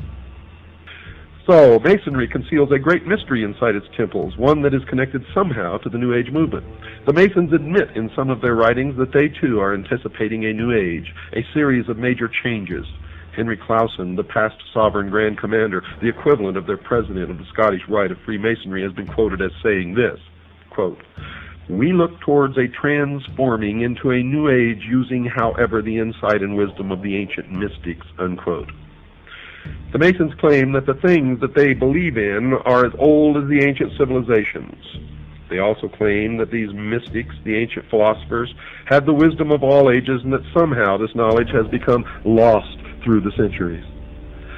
So, Masonry conceals a great mystery inside its temples, one that is connected somehow to the New Age movement. The Masons admit in some of their writings that they too are anticipating a New Age, a series of major changes. Henry Clausen, the past sovereign Grand Commander, the equivalent of their president of the Scottish Rite of Freemasonry, has been quoted as saying this, quote, "We look towards a transforming into a New Age using, however, the insight and wisdom of the ancient mystics," unquote. The Masons claim that the things that they believe in are as old as the ancient civilizations. They also claim that these mystics, the ancient philosophers, had the wisdom of all ages and that somehow this knowledge has become lost through the centuries.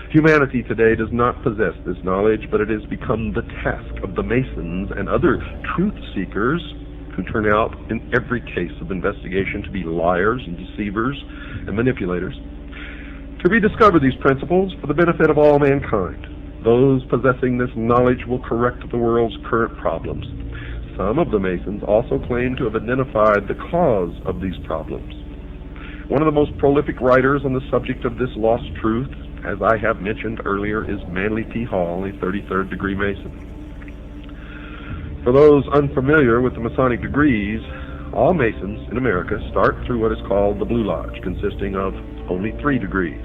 Humanity today does not possess this knowledge, but it has become the task of the Masons and other truth seekers, who turn out in every case of investigation to be liars and deceivers and manipulators, to rediscover these principles for the benefit of all mankind. Those possessing this knowledge will correct the world's current problems. Some of the Masons also claim to have identified the cause of these problems. One of the most prolific writers on the subject of this lost truth, as I have mentioned earlier, is Manly P. Hall, a 33rd degree Mason. For those unfamiliar with the Masonic degrees, all Masons in America start through what is called the Blue Lodge, consisting of only 3 degrees.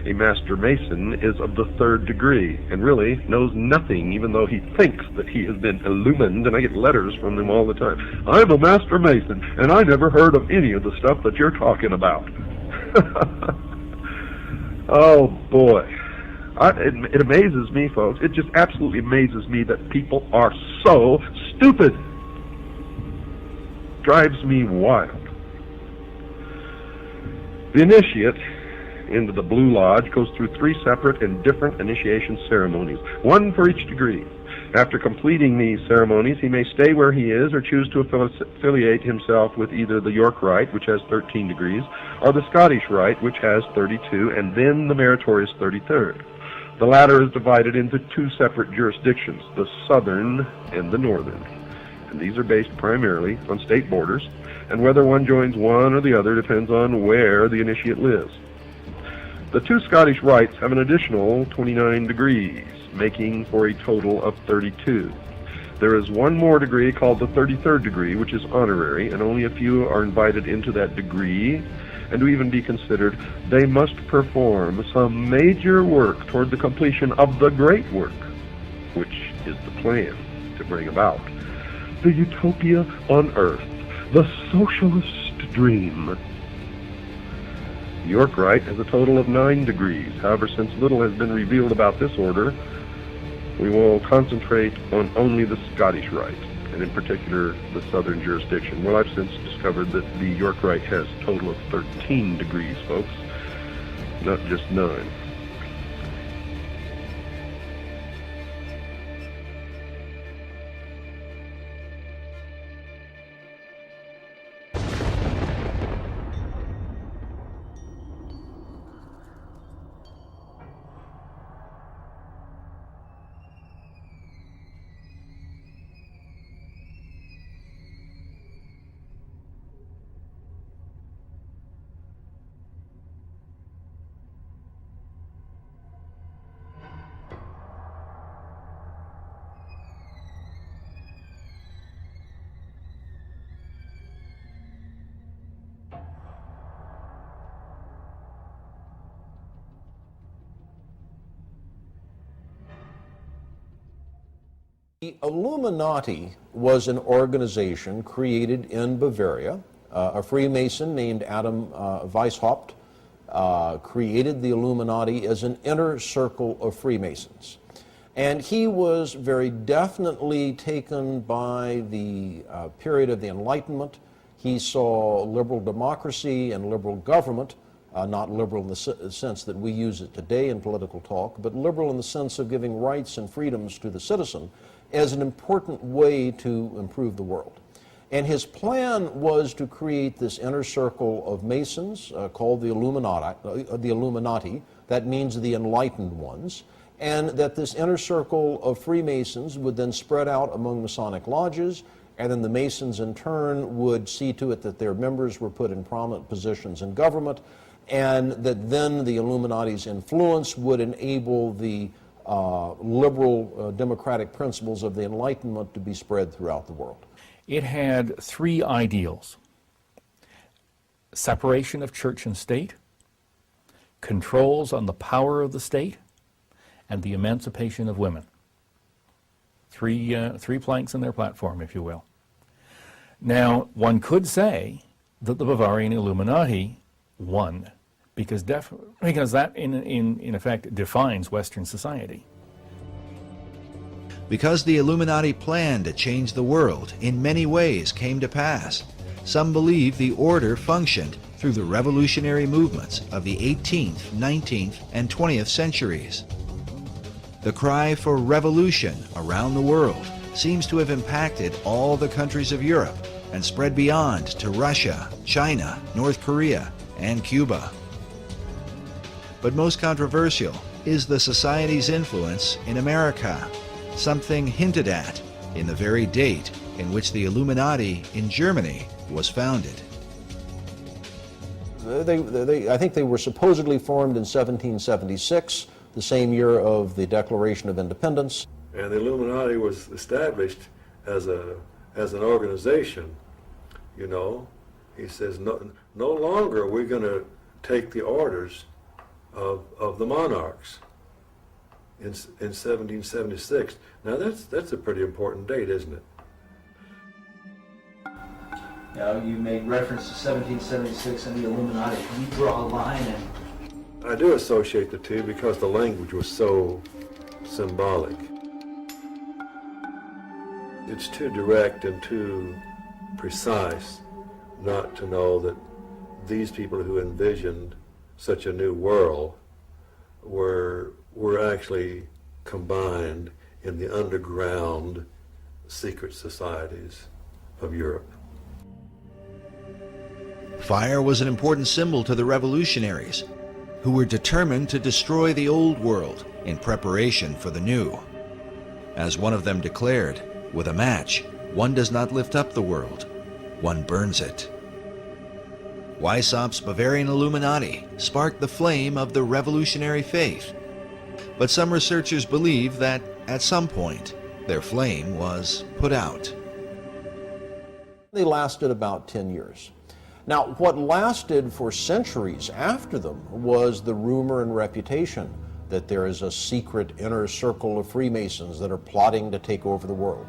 A Master Mason is of the 3rd degree and really knows nothing, even though he thinks that he has been illumined, and I get letters from them all the time. "I'm a Master Mason, and I never heard of any of the stuff that you're talking about." Oh, boy. It amazes me, folks. It just absolutely amazes me that people are so stupid. Drives me wild. The initiate into the Blue Lodge goes through 3 separate and different initiation ceremonies, one for each degree. After completing these ceremonies, he may stay where he is or choose to affiliate himself with either the York Rite, which has 13 degrees, or the Scottish Rite, which has 32, and then the meritorious 33rd. The latter is divided into two separate jurisdictions, the southern and the northern. And these are based primarily on state borders, and whether one joins one or the other depends on where the initiate lives. The two Scottish rites have an additional 29 degrees, making for a total of 32. There is one more degree called the 33rd degree, which is honorary, and only a few are invited into that degree, and to even be considered, they must perform some major work toward the completion of the great work, which is the plan to bring about the utopia on earth, the socialist dream. The York Rite has a total of 9 degrees. However, since little has been revealed about this order, we will concentrate on only the Scottish Rite, and in particular the southern jurisdiction. Well, I've since discovered that the York Rite has a total of 13 degrees, folks, not just 9. The Illuminati was an organization created in Bavaria. A Freemason named Adam Weishaupt created the Illuminati as an inner circle of Freemasons. And he was very definitely taken by the period of the Enlightenment. He saw liberal democracy and liberal government, not liberal in the sense that we use it today in political talk, but liberal in the sense of giving rights and freedoms to the citizen, as an important way to improve the world. And his plan was to create this inner circle of Masons called the Illuminati, that means the enlightened ones, and that this inner circle of Freemasons would then spread out among Masonic lodges, and then the Masons in turn would see to it that their members were put in prominent positions in government, and that then the Illuminati's influence would enable the liberal democratic principles of the Enlightenment to be spread throughout the world. It had 3 ideals: separation of church and state, controls on the power of the state, and the emancipation of women. Three planks in their platform, if you will. Now, one could say that the Bavarian Illuminati won, because that, in effect, defines Western society. Because the Illuminati plan to change the world in many ways came to pass, some believe the order functioned through the revolutionary movements of the 18th, 19th, and 20th centuries. The cry for revolution around the world seems to have impacted all the countries of Europe and spread beyond to Russia, China, North Korea, and Cuba. But most controversial is the society's influence in America, something hinted at in the very date in which the Illuminati in Germany was founded. I think they were supposedly formed in 1776, the same year of the Declaration of Independence. And the Illuminati was established as an organization, you know. He says, no longer are we going to take the orders of the monarchs in 1776. Now that's a pretty important date, isn't it? Now, you made reference to 1776 and the Illuminati. Can you draw a line? I do associate the two because the language was so symbolic. It's too direct and too precise not to know that these people who envisioned such a new world were actually combined in the underground secret societies of Europe. Fire was an important symbol to the revolutionaries, who were determined to destroy the old world in preparation for the new. As one of them declared, with a match, one does not lift up the world, one burns it. Weishaupt's Bavarian Illuminati sparked the flame of the revolutionary faith, but some researchers believe that at some point their flame was put out. They lasted about 10 years. Now, what lasted for centuries after them was the rumor and reputation that there is a secret inner circle of Freemasons that are plotting to take over the world.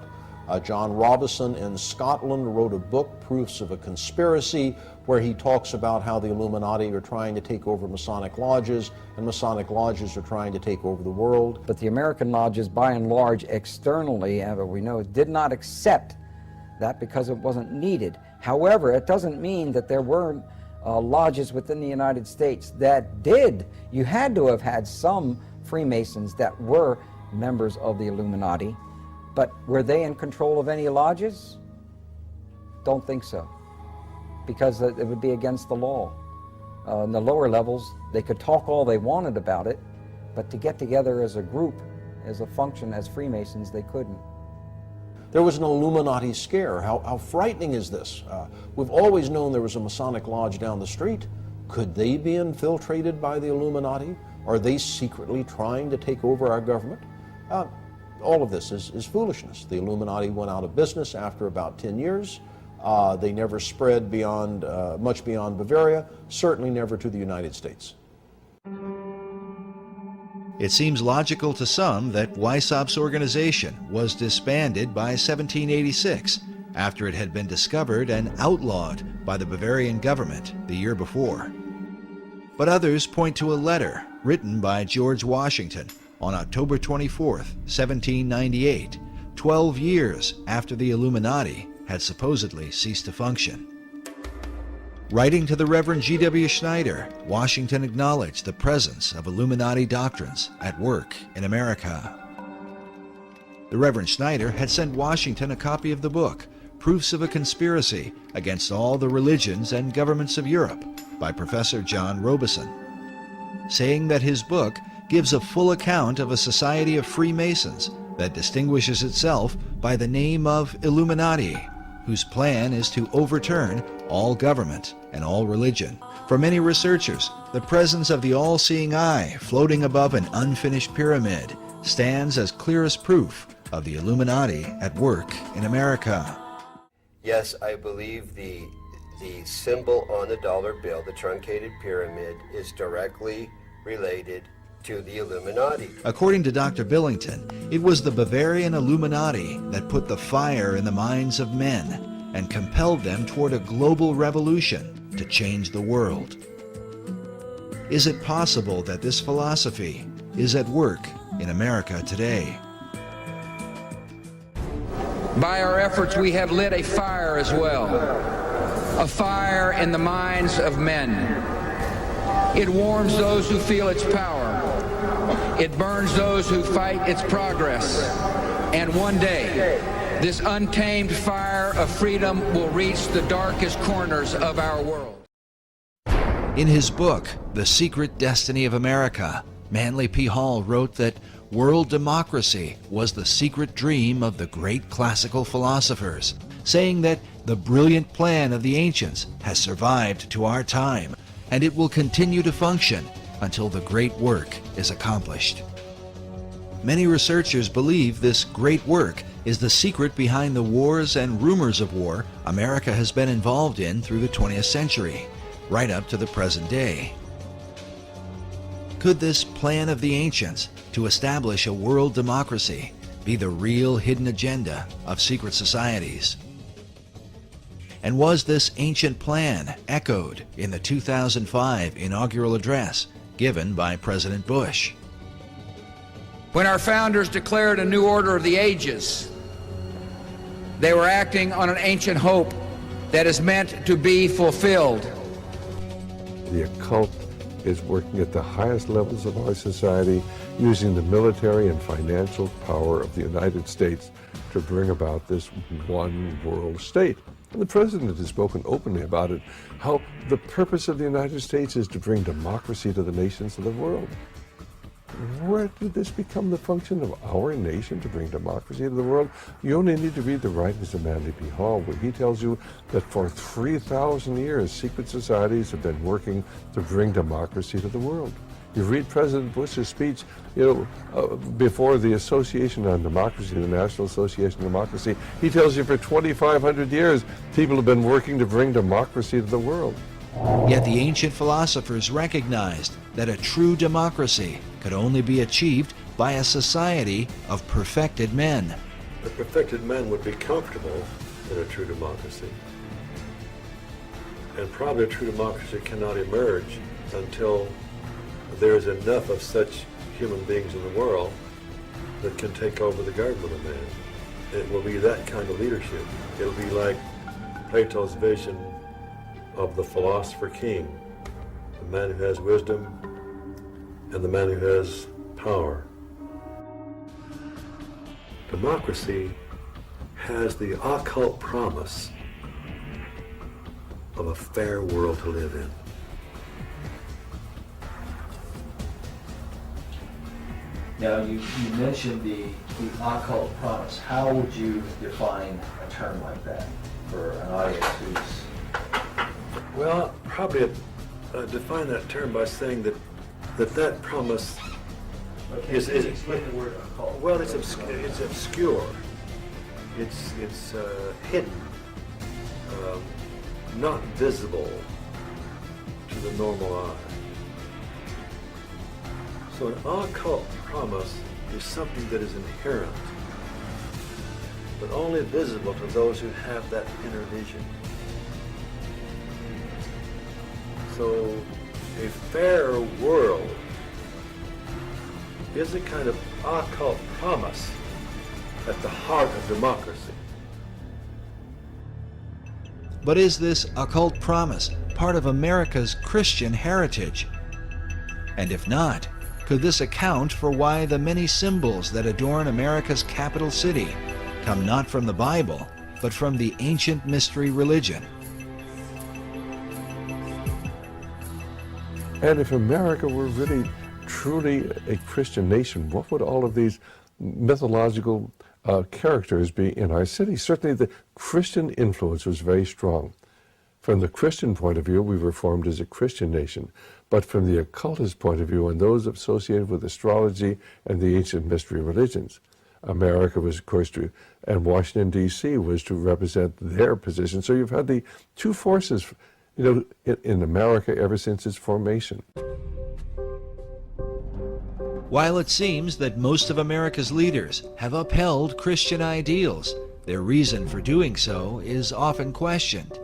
John Robison in Scotland wrote a book, Proofs of a Conspiracy, where he talks about how the Illuminati are trying to take over Masonic lodges, and Masonic lodges are trying to take over the world. But the American lodges, by and large, externally, we know, did not accept that because it wasn't needed. However, it doesn't mean that there were lodges within the United States that did. You had to have had some Freemasons that were members of the Illuminati, but were they in control of any lodges? Don't think so, because it would be against the law. In the lower levels, they could talk all they wanted about it, but to get together as a group, as a function, as Freemasons, they couldn't. There was an Illuminati scare. How frightening is this? We've always known there was a Masonic lodge down the street. Could they be infiltrated by the Illuminati? Are they secretly trying to take over our government? All of this is foolishness. The Illuminati went out of business after about 10 years. They never spread beyond, much beyond Bavaria, certainly never to the United States. It seems logical to some that Weishaupt's organization was disbanded by 1786 after it had been discovered and outlawed by the Bavarian government the year before. But others point to a letter written by George Washington on October 24, 1798, 12 years after the Illuminati had supposedly ceased to function. Writing to the Reverend G.W. Schneider, Washington acknowledged the presence of Illuminati doctrines at work in America. The Reverend Schneider had sent Washington a copy of the book, Proofs of a Conspiracy Against All the Religions and Governments of Europe, by Professor John Robison, saying that his book gives a full account of a society of Freemasons that distinguishes itself by the name of Illuminati, whose plan is to overturn all government and all religion. For many researchers, the presence of the all-seeing eye floating above an unfinished pyramid stands as clearest proof of the Illuminati at work in America. Yes, I believe the symbol on the dollar bill, the truncated pyramid, is directly related to the Illuminati. According to Dr. Billington, it was the Bavarian Illuminati that put the fire in the minds of men and compelled them toward a global revolution to change the world. Is it possible that this philosophy is at work in America today? By our efforts, we have lit a fire as well, a fire in the minds of men. It warms those who feel its power. It burns those who fight its progress. And one day, this untamed fire of freedom will reach the darkest corners of our world. In his book, The Secret Destiny of America, Manly P. Hall wrote that world democracy was the secret dream of the great classical philosophers, saying that the brilliant plan of the ancients has survived to our time, and it will continue to function until the great work is accomplished. Many researchers believe this great work is the secret behind the wars and rumors of war America has been involved in through the 20th century, right up to the present day. Could this plan of the ancients to establish a world democracy be the real hidden agenda of secret societies? And was this ancient plan echoed in the 2005 inaugural address given by President Bush? When our founders declared a new order of the ages, they were acting on an ancient hope that is meant to be fulfilled. The occult is working at the highest levels of our society, using the military and financial power of the United States to bring about this one world state. And the president has spoken openly about it, how the purpose of the United States is to bring democracy to the nations of the world. Where did this become the function of our nation, to bring democracy to the world? You only need to read the writings of Manly P. Hall, where he tells you that for 3,000 years, secret societies have been working to bring democracy to the world. You read President Bush's speech, before the Association on Democracy, the National Association on Democracy. He tells you for 2,500 years, people have been working to bring democracy to the world. Yet the ancient philosophers recognized that a true democracy could only be achieved by a society of perfected men. The perfected men would be comfortable in a true democracy. And probably a true democracy cannot emerge until there is enough of such human beings in the world that can take over the government of man. It will be that kind of leadership. It'll be like Plato's vision of the philosopher king, the man who has wisdom and the man who has power. Democracy has the occult promise of a fair world to live in. Now, you mentioned the occult promise. How would you define a term like that for an audience who's... Well, probably define that term by saying that promise is explain the word occult. Well, it's obscure. It's hidden, not visible to the normal eye. So an occult promise is something that is inherent, but only visible to those who have that inner vision. So a fair world is a kind of occult promise at the heart of democracy. But is this occult promise part of America's Christian heritage? And if not, could this account for why the many symbols that adorn America's capital city come not from the Bible, but from the ancient mystery religion? And if America were really, truly a Christian nation, what would all of these mythological characters be in our city? Certainly the Christian influence was very strong. From the Christian point of view, we were formed as a Christian nation. But from the occultist point of view, and those associated with astrology and the ancient mystery religions, America was, of course, and Washington, D.C. was to represent their position. So you've had the two forces, in America ever since its formation. While it seems that most of America's leaders have upheld Christian ideals, their reason for doing so is often questioned.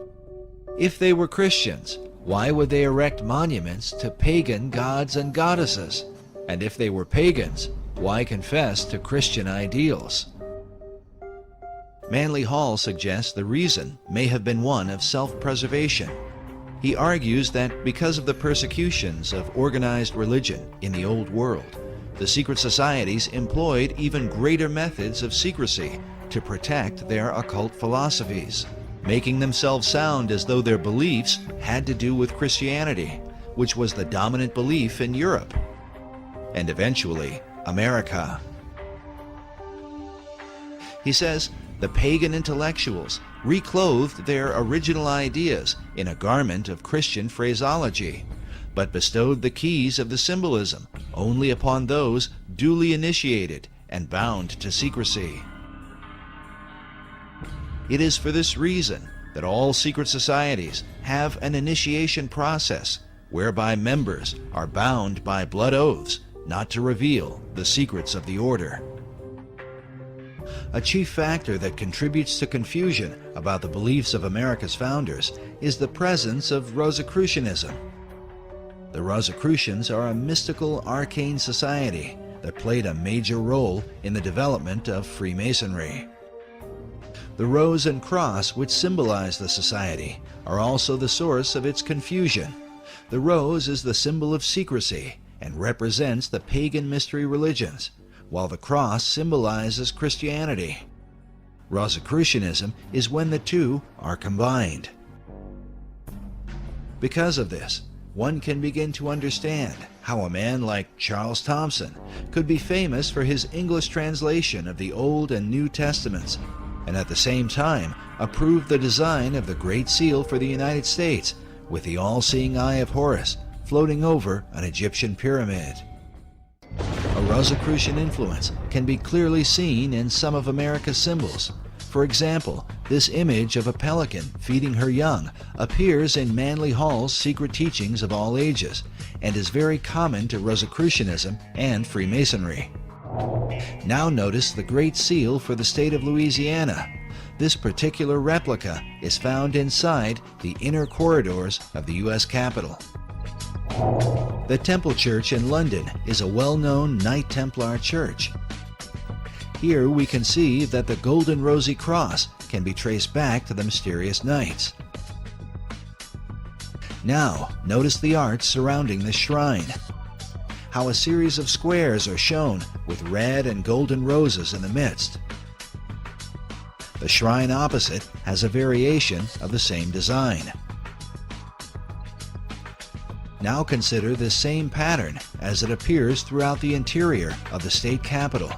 If they were Christians, why would they erect monuments to pagan gods and goddesses? And if they were pagans, why confess to Christian ideals? Manly Hall suggests the reason may have been one of self-preservation. He argues that because of the persecutions of organized religion in the Old World, the secret societies employed even greater methods of secrecy to protect their occult philosophies, making themselves sound as though their beliefs had to do with Christianity, which was the dominant belief in Europe, and eventually America. He says the pagan intellectuals reclothed their original ideas in a garment of Christian phraseology, but bestowed the keys of the symbolism only upon those duly initiated and bound to secrecy. It is for this reason that all secret societies have an initiation process whereby members are bound by blood oaths not to reveal the secrets of the order. A chief factor that contributes to confusion about the beliefs of America's founders is the presence of Rosicrucianism. The Rosicrucians are a mystical, arcane society that played a major role in the development of Freemasonry. The rose and cross, which symbolize the society, are also the source of its confusion. The rose is the symbol of secrecy and represents the pagan mystery religions, while the cross symbolizes Christianity. Rosicrucianism is when the two are combined. Because of this, one can begin to understand how a man like Charles Thomson could be famous for his English translation of the Old and New Testaments, and at the same time approve the design of the Great Seal for the United States with the all-seeing eye of Horus floating over an Egyptian pyramid. A Rosicrucian influence can be clearly seen in some of America's symbols. For example, this image of a pelican feeding her young appears in Manly Hall's Secret Teachings of All Ages and is very common to Rosicrucianism and Freemasonry. Now notice the Great Seal for the state of Louisiana. This particular replica is found inside the inner corridors of the U.S. Capitol. The Temple Church in London is a well-known Knight Templar church. Here we can see that the golden rosy cross can be traced back to the mysterious knights. Now, notice the art surrounding the shrine. How a series of squares are shown with red and golden roses in the midst. The shrine opposite has a variation of the same design. Now consider this same pattern as it appears throughout the interior of the state capitol.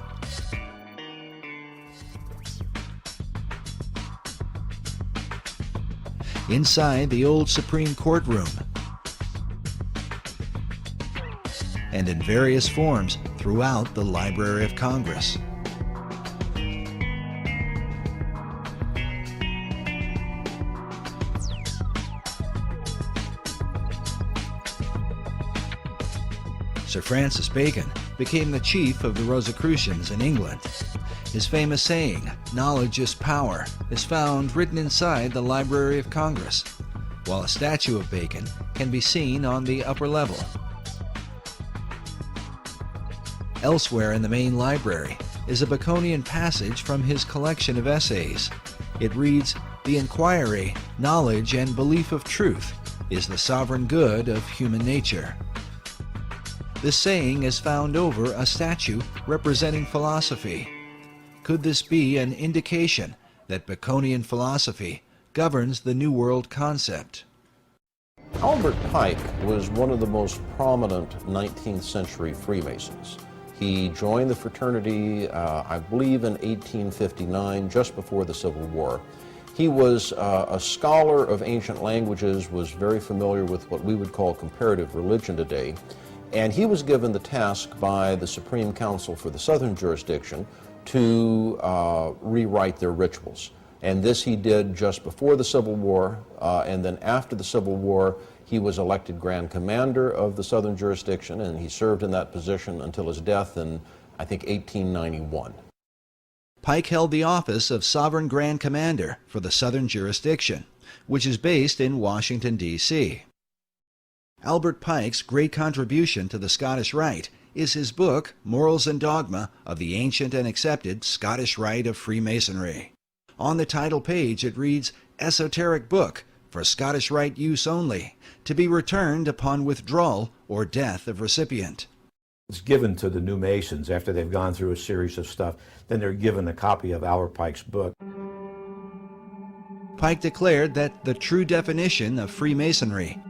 Inside the old Supreme Court room, and in various forms throughout the Library of Congress. Sir Francis Bacon became the chief of the Rosicrucians in England. His famous saying, "Knowledge is power," is found written inside the Library of Congress, while a statue of Bacon can be seen on the upper level. Elsewhere in the main library is a Baconian passage from his collection of essays. It reads, "The inquiry, knowledge, and belief of truth is the sovereign good of human nature." This saying is found over a statue representing philosophy. Could this be an indication that Baconian philosophy governs the New World concept? Albert Pike was one of the most prominent 19th century Freemasons. He joined the fraternity, I believe, in 1859, just before the Civil War. He was a scholar of ancient languages, was very familiar with what we would call comparative religion today, and he was given the task by the Supreme Council for the Southern Jurisdiction to rewrite their rituals. And this he did just before the Civil War, and then after the Civil War, he was elected Grand Commander of the Southern Jurisdiction, and he served in that position until his death in, I think, 1891. Pike held the office of Sovereign Grand Commander for the Southern Jurisdiction, which is based in Washington, D.C. Albert Pike's great contribution to the Scottish Rite is his book, Morals and Dogma of the Ancient and Accepted Scottish Rite of Freemasonry. On the title page it reads, "Esoteric Book for Scottish Rite Use Only, to be returned upon withdrawal or death of recipient." It's given to the new Masons after they've gone through a series of stuff. Then they're given a copy of Albert Pike's book. Pike declared that the true definition of Freemasonry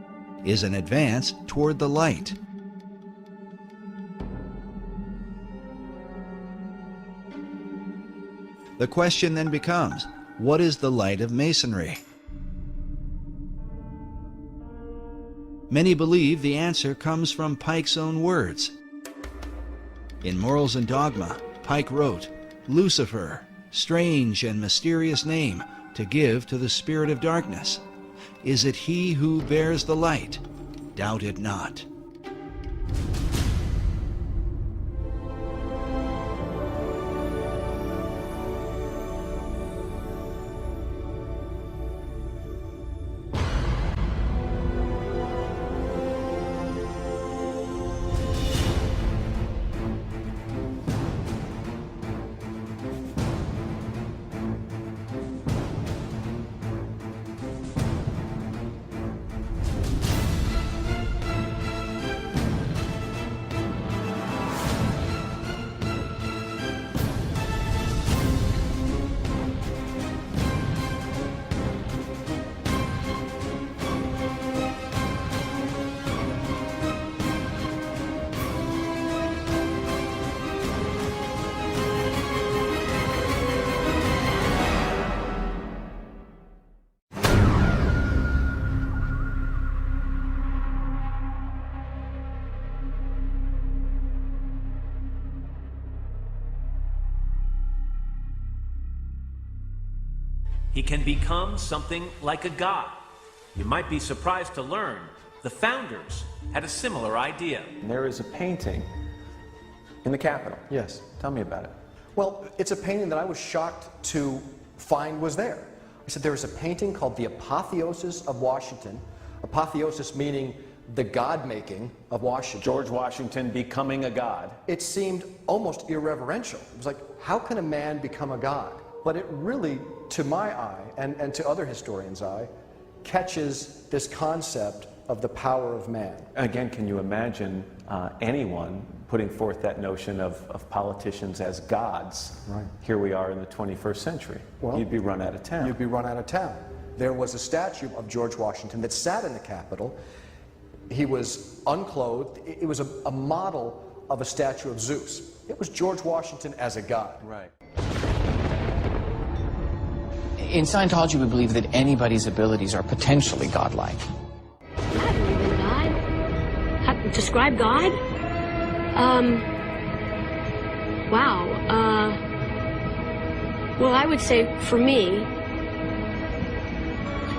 is an advance toward the light. The question then becomes, what is the light of Masonry? Many believe the answer comes from Pike's own words. In Morals and Dogma, Pike wrote, "Lucifer, strange and mysterious name to give to the spirit of darkness. Is it he who bears the light? Doubt it not." he can become something like a god. You might be surprised to learn the founders had a similar idea. There is a painting in the Capitol. Yes. Tell me about it. Well, it's a painting that I was shocked to find was there. I said there was a painting called The Apotheosis of Washington. Apotheosis meaning the God-making of Washington. George Washington becoming a god. It seemed almost irreverential. It was like, how can a man become a god? But it really, to my eye, and to other historians' eye, catches this concept of the power of man. Again, can you imagine anyone putting forth that notion of politicians as gods? Right. Here we are in the 21st century. Well, you'd be run out of town. You'd be run out of town. There was a statue of George Washington that sat in the Capitol. He was unclothed. It was a model of a statue of Zeus. It was George Washington as a god. Right. In Scientology, we believe that anybody's abilities are potentially godlike. I believe in God. How, describe God? Wow. Well, I would say for me,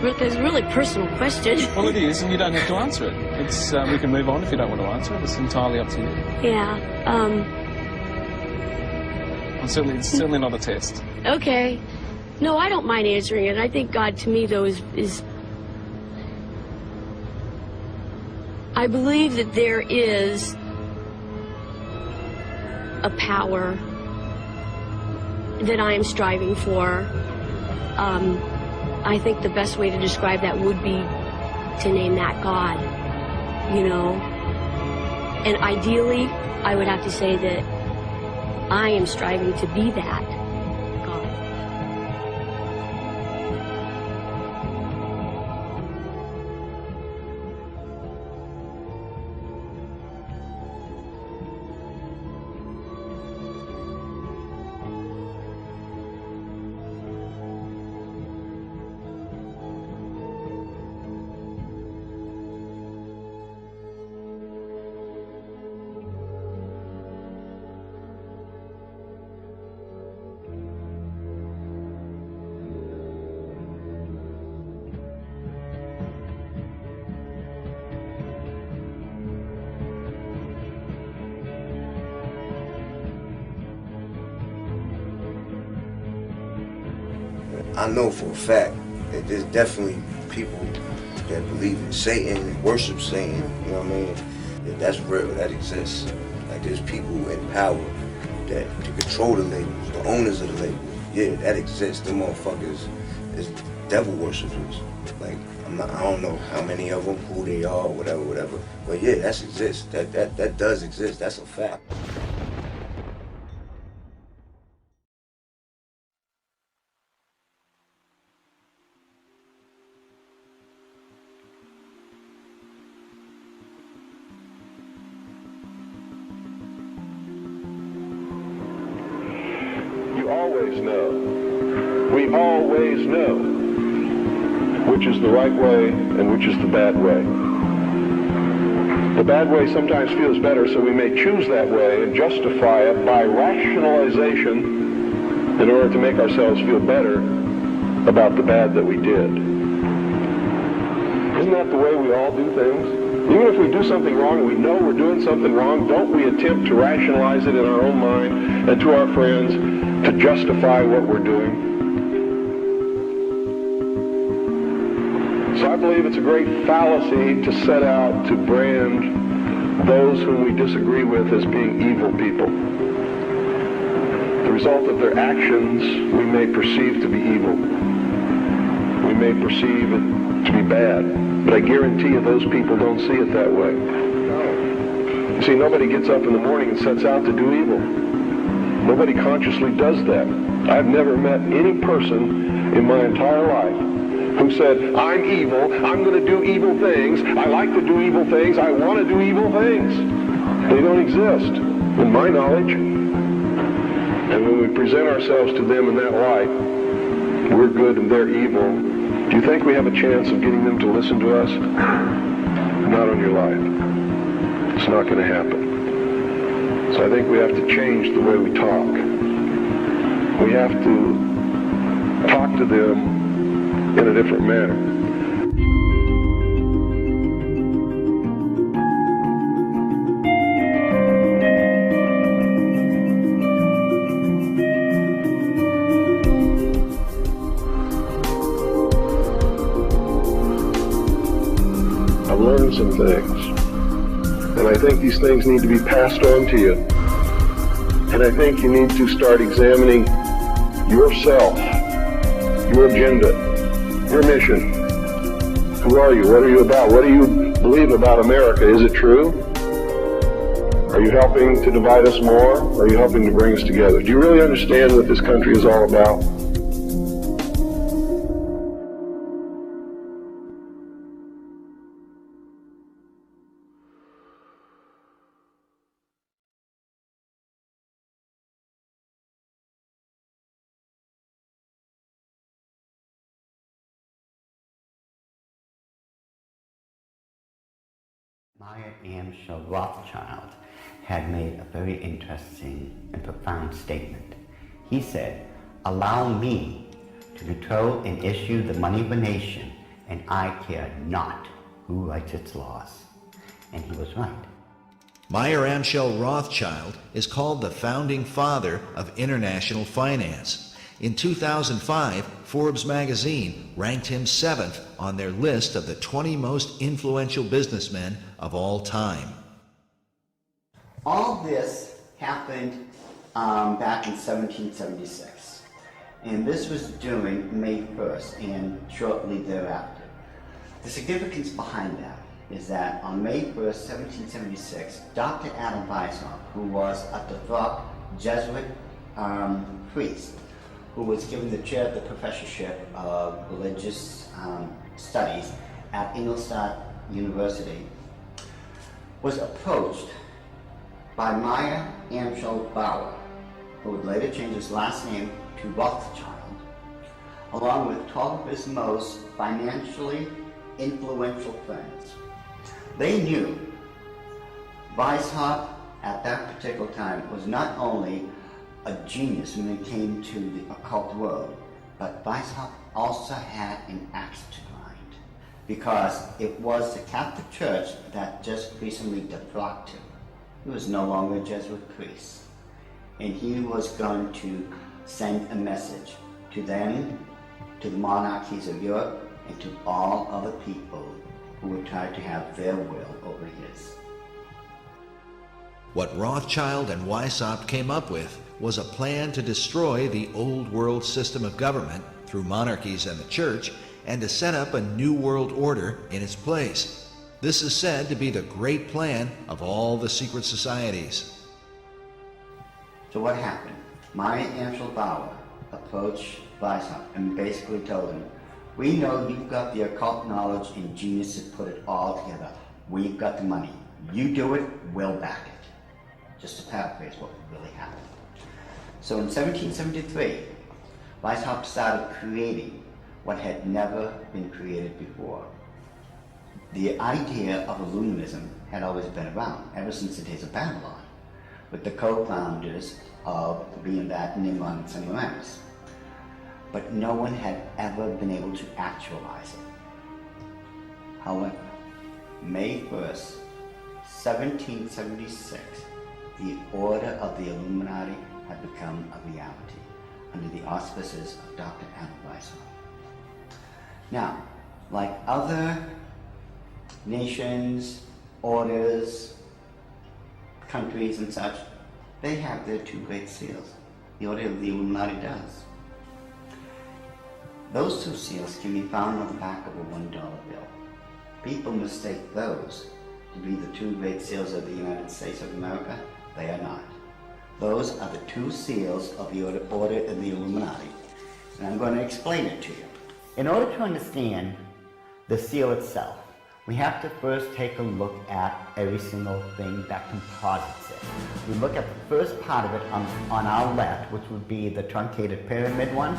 it's a really personal question. Well, it is, and you don't have to answer it. It's we can move on if you don't want to answer it. It's entirely up to you. Yeah. It's certainly not a test. Okay. No, I don't mind answering it. I think God, to me, though, is I believe that there is a power that I am striving for. I think the best way to describe that would be to name that God, you know. And ideally, I would have to say that I am striving to be that God. I know for a fact that there's definitely people that believe in Satan and worship Satan, you know what I mean? Yeah, that's real, that exists. Like there's people in power that to control the labels, the owners of the labels. Yeah, that exists. Them motherfuckers is devil worshippers. Like I don't know how many of them, who they are, whatever. But yeah, that exists. That does exist. That's a fact. We always know which is the right way and which is the bad way. The bad way sometimes feels better, so we may choose that way and justify it by rationalization in order to make ourselves feel better about the bad that we did. Isn't that the way we all do things? Even if we do something wrong and we know we're doing something wrong, don't we attempt to rationalize it in our own mind and to our friends to justify what we're doing? So I believe it's a great fallacy to set out to brand those whom we disagree with as being evil people. The result of their actions we may perceive to be evil. We may perceive it to be bad, but I guarantee you those people don't see it that way. You see, nobody gets up in the morning and sets out to do evil. Nobody consciously does that. I've never met any person in my entire life who said, I'm evil, I'm going to do evil things, I like to do evil things, I want to do evil things. They don't exist, in my knowledge. And when we present ourselves to them in that light, we're good and they're evil. Do you think we have a chance of getting them to listen to us? Not on your life. It's not going to happen. So I think we have to change the way we talk. We have to talk to them in a different manner. I've learned some things, and I think these things need to be passed on to you. And I think you need to start examining yourself, your agenda, your mission. Who are you? What are you about? What do you believe about America? Is it true? Are you helping to divide us more? Or are you helping to bring us together? Do you really understand what this country is all about? Rothschild had made a very interesting and profound statement. He said, "Allow me to control and issue the money of a nation, and I care not who writes its laws." And he was right. Meyer Amschel Rothschild is called the founding father of international finance. In 2005, Forbes magazine ranked him 7th on their list of the 20 most influential businessmen of all time. All this happened back in 1776, and this was during May 1st and shortly thereafter. The significance behind that is that on May 1st, 1776, Dr. Adam Weishaupt, who was a devout Jesuit priest, who was given the chair of the professorship of religious studies at Ingolstadt University, was approached by Meyer Amschel Bauer, who would later change his last name to Rothschild, along with 12 of his most financially influential friends. They knew Weishaupt at that particular time was not only a genius when it came to the occult world, but Weishaupt also had an axe to grind, because it was the Catholic Church that just recently defrocked him. He was no longer a Jesuit priest, and he was going to send a message to them, to the monarchies of Europe, and to all other people who would try to have their will over his. What Rothschild and Weishaupt came up with was a plan to destroy the old world system of government through monarchies and the church, and to set up a new world order in its place. This is said to be the great plan of all the secret societies. So what happened? Meyer Amschel Bauer approached Weishaupt and basically told him, "We know you've got the occult knowledge and genius to put it all together. We've got the money. You do it, we'll back it." Just to paraphrase what really happened. So in 1773, Weishaupt started creating what had never been created before. The idea of Illuminism had always been around, ever since the days of Babylon, with the co-founders of being that Nimrod and Semiramis. But no one had ever been able to actualize it. However, May 1st, 1776, the order of the Illuminati had become a reality under the auspices of Dr. Adam Weishaupt. Now, like other nations, orders, countries and such, they have their two great seals. The order of the Illuminati does. Those two seals can be found on the back of a $1 bill. People mistake those to be the two great seals of the United States of America. They are not. Those are the two seals of the order of the Illuminati. And I'm going to explain it to you. In order to understand the seal itself, we have to first take a look at every single thing that composites it. We look at the first part of it on our left, which would be the truncated pyramid one.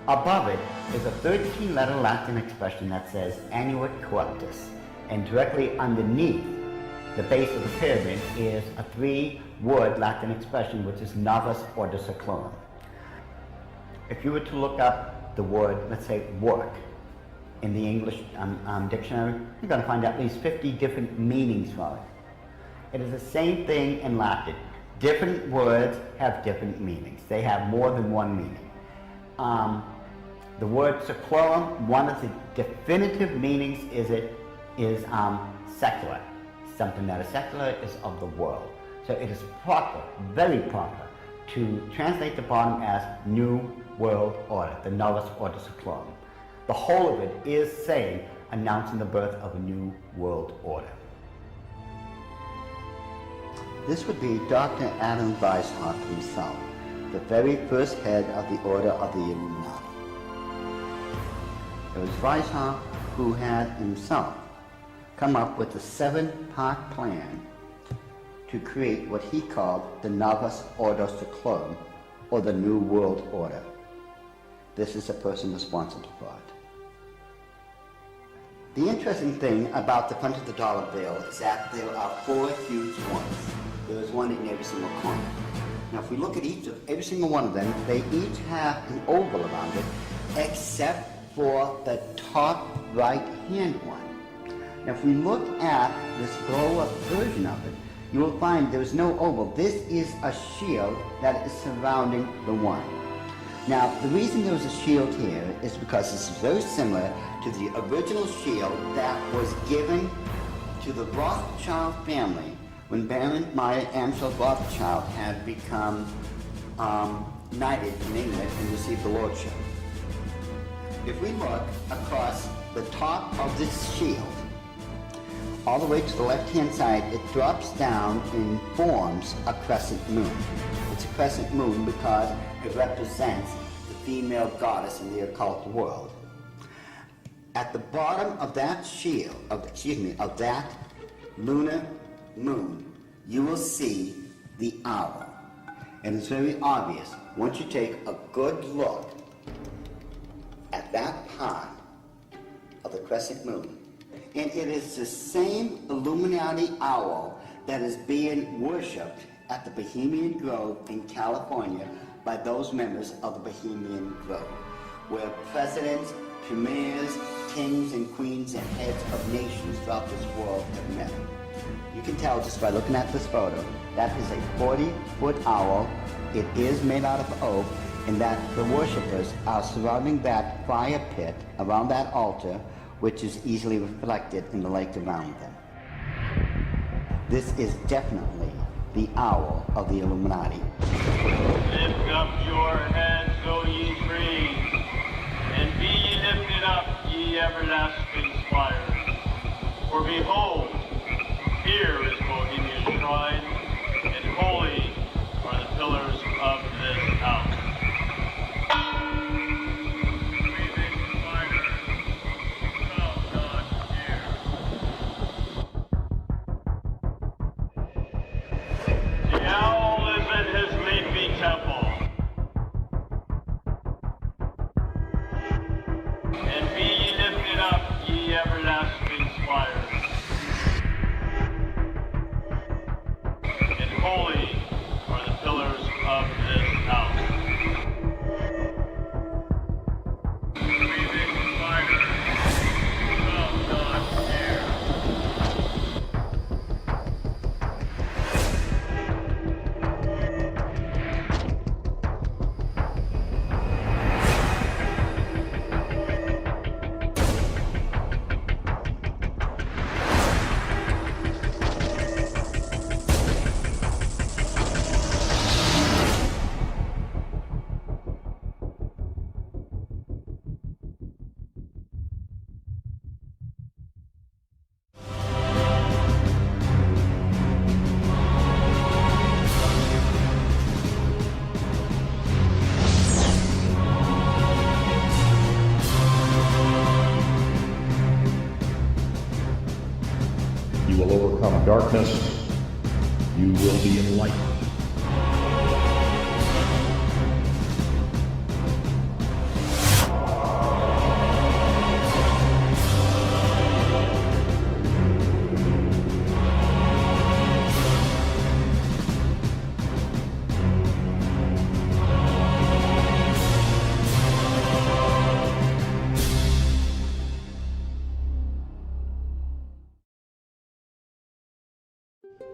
Above it is a 13-letter Latin expression that says Annuit Coeptus, and directly underneath the base of the pyramid is a 3-word Latin expression which is Novus Ordo Seclorum. If you were to look up the word, let's say work, in the English dictionary, you're going to find at least 50 different meanings for it. It is the same thing in Latin. Different words have different meanings. They have more than one meaning. The word seclorum, one of the definitive meanings is secular. Something that is secular is of the world. So it is proper, very proper, to translate the bottom as New World Order, the Novus Ordo Seclorum. The whole of it is saying, announcing the birth of a new world order. This would be Dr. Adam Weishaupt himself, the very first head of the Order of the Illuminati. It was Weishaupt who had himself come up with a 7-part plan to create what he called the Novus Ordo Seclorum, or the New World Order. This is the person responsible for it. The interesting thing about the front of the dollar bill is that there are 4 huge ones. There is one in every single corner. Now if we look at every single one of them, they each have an oval around it, except for the top right-hand one. Now if we look at this blow-up version of it, you will find there is no oval. This is a shield that is surrounding the one. Now, the reason there was a shield here is because this is very similar to the original shield that was given to the Rothschild family when Baron Meyer Amschel Rothschild had become knighted in England and received the lordship. If we look across the top of this shield, all the way to the left-hand side, it drops down and forms a crescent moon. It's a crescent moon because it represents the female goddess in the occult world. At the bottom of that shield, of that lunar moon, you will see the owl. And it's very obvious, once you take a good look at that part of the crescent moon, and it is the same Illuminati owl that is being worshipped at the Bohemian Grove in California by those members of the Bohemian Grove, where presidents, premiers, kings and queens and heads of nations throughout this world have met. You can tell just by looking at this photo, that is a 40-foot owl. It is made out of oak, and that the worshippers are surrounding that fire pit around that altar, which is easily reflected in the lake around them. This is definitely the owl of the Illuminati. Lift up your heads, O ye trees, and be ye lifted up, ye everlasting spires. For behold, here is Bohemian shrine, and holy are the pillars of this house. Darkness, you will be enlightened.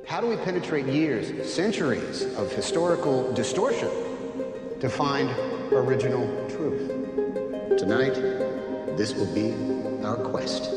How do we penetrate years, centuries of historical distortion to find original truth? Tonight, this will be our quest.